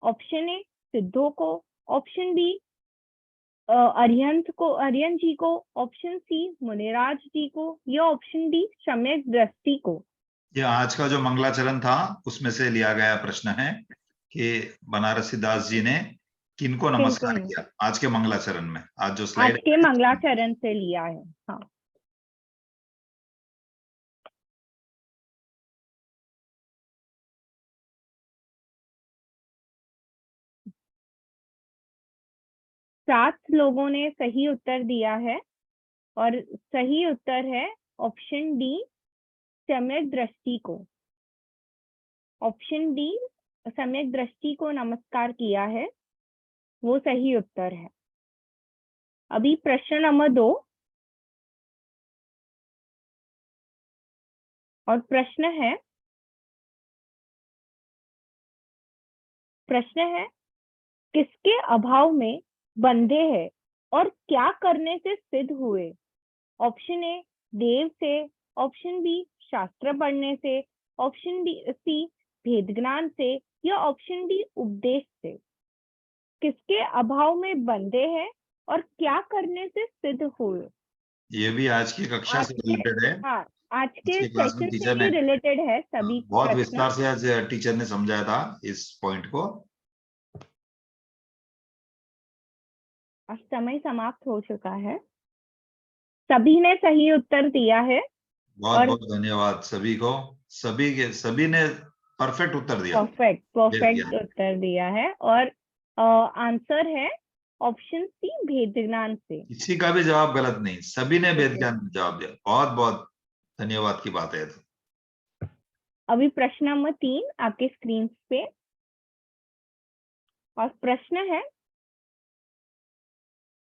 ऑप्शन ए सिद्धों को, ऑप्शन बी अरिहंत को, अरिहंत जी को, ऑप्शन सी मुनिराज जी को, या ऑप्शन डी सम्यक दृष्टि को। ये आज का जो मंगलाचरण था उसमें से लिया गया प्रश्न है कि बनारसी दास जी ने किनको नमस्कार किया आज के मंगलाचरण में। आज जो स्लाइड आज के मंगलाचरण से लिया है। हाँ, सात लोगों ने सही उत्तर दिया है और सही उत्तर है ऑप्शन डी सम्यक दृष्टि को। ऑप्शन डी सम्यक दृष्टि को नमस्कार किया है, वो सही उत्तर है। अभी प्रश्न नंबर 2 और प्रश्न है किसके अभाव में बंधे हैं और क्या करने से सिद्ध हुए? ऑप्शन ए देव से, ऑप्शन बी शास्त्र पढ़ने से, ऑप्शन डी सी भेद ज्ञान से, या ऑप्शन डी उपदेश से। किसके अभाव में बंधे हैं और क्या करने से सिद्ध हुए? ये भी आज की कक्षा से रिलेटेड है। हाँ, आज के क्लास में सेशन टीचर से ने भी रिलेटेड है सभी बहुत प्रश्न। विस्तार से आज टीचर ने समझाया था इस पॉइंट को। अब समय समाप्त हो चुका है। सभी ने सही उत्तर दिया है। बहुत बहुत धन्यवाद सभी को। सभी ने परफेक्ट उत्तर दिया। परफेक्ट उत्तर दिया है और आंसर है ऑप्शन सी भेद ज्ञान से। किसी का भी जवाब गलत नहीं, सभी ने भेद ज्ञान में जवाब दिया। बहुत बहुत धन्यवाद की बात है। अभी प्रश्न नंबर 3 आपके स्क्रीन पे और प्रश्न है,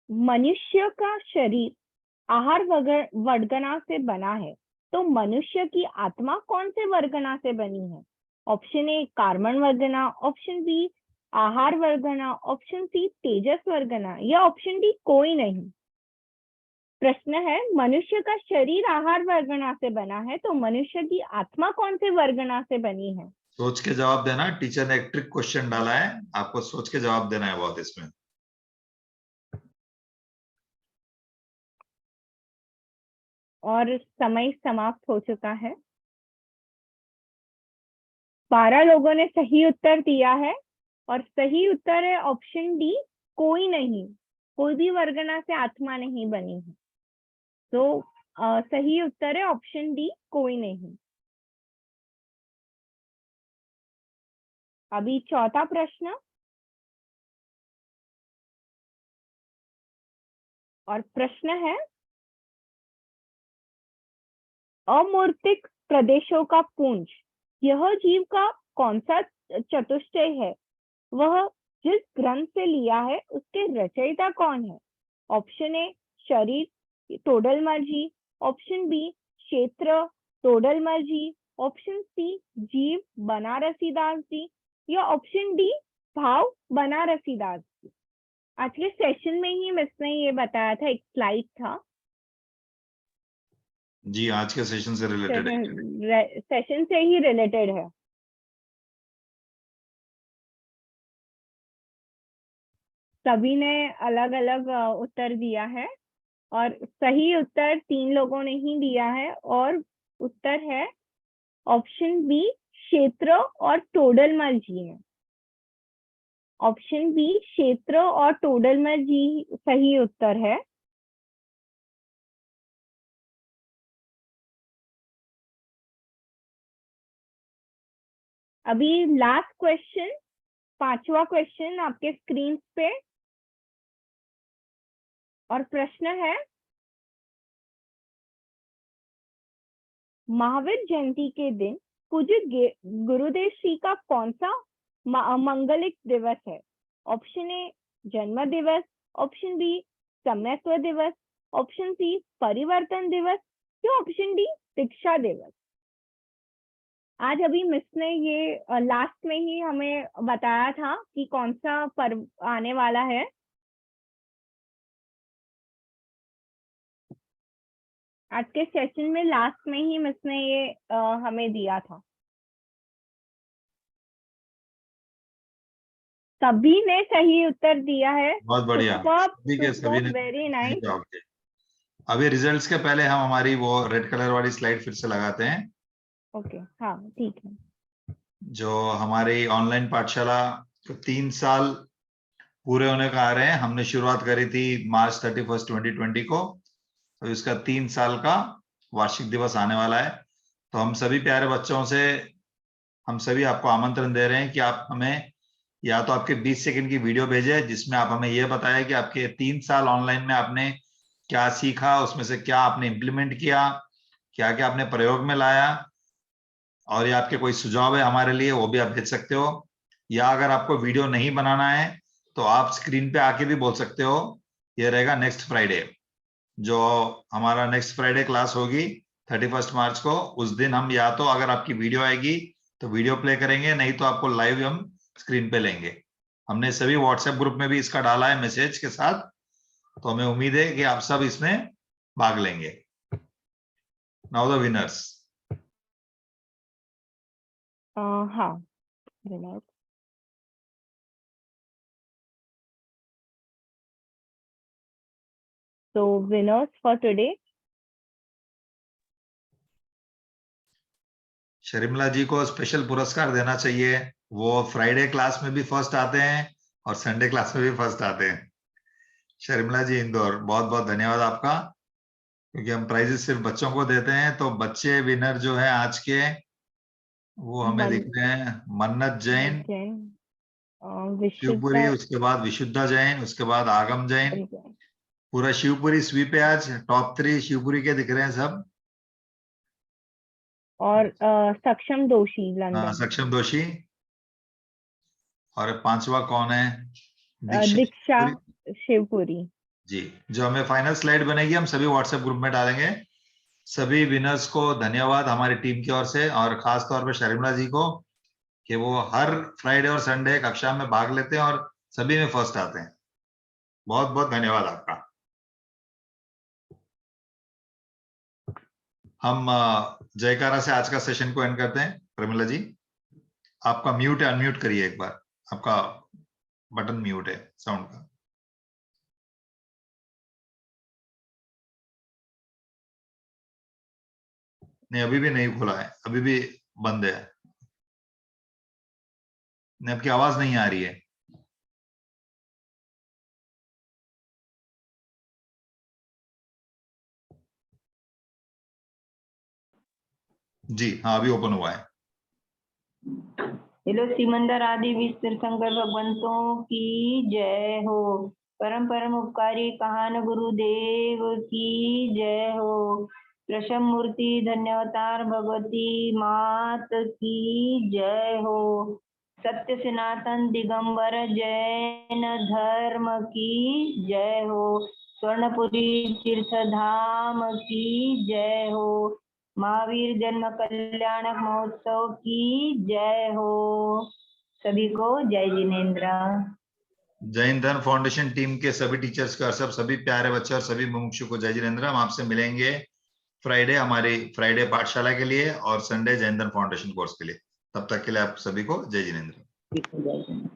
मनुष्य का शरीर आहार वर्गना से बना है, तो मनुष्य की आत्मा कौन से वर्गना से बनी है? ऑप्शन ए कार्बन वर्गना, ऑप्शन बी आहार वर्गना, ऑप्शन सी तेजस वर्गना, या ऑप्शन डी कोई नहीं। प्रश्न है, मनुष्य का शरीर आहार वर्गना से बना है, तो मनुष्य की आत्मा कौन से वर्गना से बनी है? सोच के जवाब देना। टीचर ने एक ट्रिक क्वेश्चन डाला है, आपको सोच के जवाब देना है बहुत इसमें। और समय समाप्त हो चुका है। 12 लोगों ने सही उत्तर दिया है और सही उत्तर है ऑप्शन डी कोई नहीं, कोई भी वर्गना से आत्मा नहीं बनी है। तो सही उत्तर है ऑप्शन डी, कोई नहीं। अभी चौथा प्रश्न, और प्रश्न है, अमूर्तिक प्रदेशों का पुंज यह जीव का कौन सा चतुष्टय है? वह जिस ग्रंथ से लिया है उसके रचयिता कौन है? ऑप्शन ए शरीर टोडलमर्जी, ऑप्शन बी क्षेत्र टोडलमर्जी, ऑप्शन सी जीव बनारसीदास जी, या ऑप्शन डी भाव बनारसीदास जी। आज के सेशन में ही मिस ने ये बताया था, एक स्लाइड था। जी, आज के सेशन से रिलेटेड है। सेशन से ही रिलेटेड है। सभी ने अलग अलग उत्तर दिया है, और सही उत्तर 3 लोगों ने ही दिया है, और उत्तर है ऑप्शन बी क्षेत्र और टोडलमल जी ने। ऑप्शन बी क्षेत्र और टोडलमल जी सही उत्तर है। अभी लास्ट क्वेश्चन, 5वां क्वेश्चन आपके स्क्रीन पे, और प्रश्न है, महावीर जयंती के दिन पूज्य गुरुदेव श्री का कौन सा मंगलिक दिवस है? ऑप्शन ए जन्म दिवस, ऑप्शन बी सम्यक्त्व दिवस, ऑप्शन सी परिवर्तन दिवस, या ऑप्शन डी दीक्षा दिवस। आज अभी मिस ने ये लास्ट में ही हमें बताया था कि कौन सा पर्व आने वाला है। आज के सेशन में लास्ट में ही मिस ने ये हमें दिया था। सभी ने सही उत्तर दिया है। बहुत बढ़िया, सभी के सभी ने वेरी नाइस। जवाब दिए। अभी रिजल्ट्स के पहले हम हमारी वो रेड कलर वाली स्लाइड फिर से लगाते हैं। ओके, हाँ ठीक है। जो हमारी ऑनलाइन पाठशाला को 3 साल पूरे होने का आ रहे हैं। हमने शुरुआत करी थी मार्च 31, 2020 को, तो इसका 3 साल का वार्षिक दिवस आने वाला है। तो हम सभी प्यारे बच्चों से हम सभी आपको आमंत्रण दे रहे हैं कि आप हमें या तो आपके 20 सेकंड की वीडियो भेजें जिसमें आप हमें यह बताएं कि आपके 3 साल ऑनलाइन में आपने क्या सीखा, उसमें से क्या आपने इम्प्लीमेंट किया, क्या क्या आपने प्रयोग में लाया, और ये आपके कोई सुझाव है हमारे लिए वो भी आप भेज सकते हो। या अगर आपको वीडियो नहीं बनाना है तो आप स्क्रीन पे आके भी बोल सकते हो। ये रहेगा नेक्स्ट फ्राइडे, जो हमारा नेक्स्ट फ्राइडे क्लास होगी 31 मार्च को। उस दिन हम या तो अगर आपकी वीडियो आएगी तो वीडियो प्ले करेंगे, नहीं तो आपको लाइव हम स्क्रीन पे लेंगे। हमने सभी व्हाट्सएप ग्रुप में भी इसका डाला है मैसेज के साथ, तो हमें उम्मीद है कि आप सब इसमें भाग लेंगे। Now the winners. हाँ, winners. So winners for today, Sharmila ji को स्पेशल पुरस्कार देना चाहिए। वो फ्राइडे क्लास में भी फर्स्ट आते हैं और संडे क्लास में भी फर्स्ट आते हैं। शर्मिला जी इंदौर, बहुत बहुत धन्यवाद आपका, क्योंकि हम प्राइजेस सिर्फ बच्चों को देते हैं। तो बच्चे विनर जो है आज के वो हमें दिख रहे हैं, मन्नत जैन, शिवपुरी, उसके बाद विशुद्धा जैन, उसके बाद आगम जैन। पूरा शिवपुरी स्वीप है आज, टॉप 3 शिवपुरी के दिख रहे हैं सब। और सक्षम दोषी लंदन। सक्षम दोषी। और 5वां कौन है? दीक्षा शिवपुरी जी। जो हमें फाइनल स्लाइड बनेगी हम सभी व्हाट्सएप ग्रुप में डालेंगे। सभी विनर्स को धन्यवाद हमारी टीम की ओर से, और खास तौर पे शर्मिला जी को कि वो हर फ्राइडे और संडे कक्षा में भाग लेते हैं और सभी में फर्स्ट आते हैं। बहुत बहुत धन्यवाद आपका। हम जयकारा से आज का सेशन को एंड करते हैं। प्रमिला जी, आपका म्यूट है, अनम्यूट करिए एक बार, आपका बटन म्यूट है साउंड का। नहीं, अभी भी नहीं खुला है, अभी भी बंद है। नहीं, आपकी आवाज नहीं आ रही है। जी हाँ, अभी ओपन हुआ है। हेलो सिमंदर आदि विश्व शंकर भगवंतों की जय हो। परम परम उपकारी कहान गुरुदेव की जय हो। प्रशम मूर्ति धन्यवतार भगवती मात की जय हो। सत्य सनातन दिगंबर जैन धर्म की जय हो। स्वर्णपुरी तीर्थ धाम की जय हो। महावीर जन्म कल्याणक महोत्सव की जय हो। सभी को जय जिनेन्द्र। जैन धर्म फाउंडेशन टीम के सभी टीचर्स का, सभी प्यारे बच्चे और सभी मुमुक्षु को जय जिनेन्द्र। हम आपसे मिलेंगे फ्राइडे, हमारी फ्राइडे पाठशाला के लिए और संडे जैन धर्म फाउंडेशन कोर्स के लिए। तब तक के लिए आप सभी को जय जिनेन्द्र। जय जिनेन्द्र।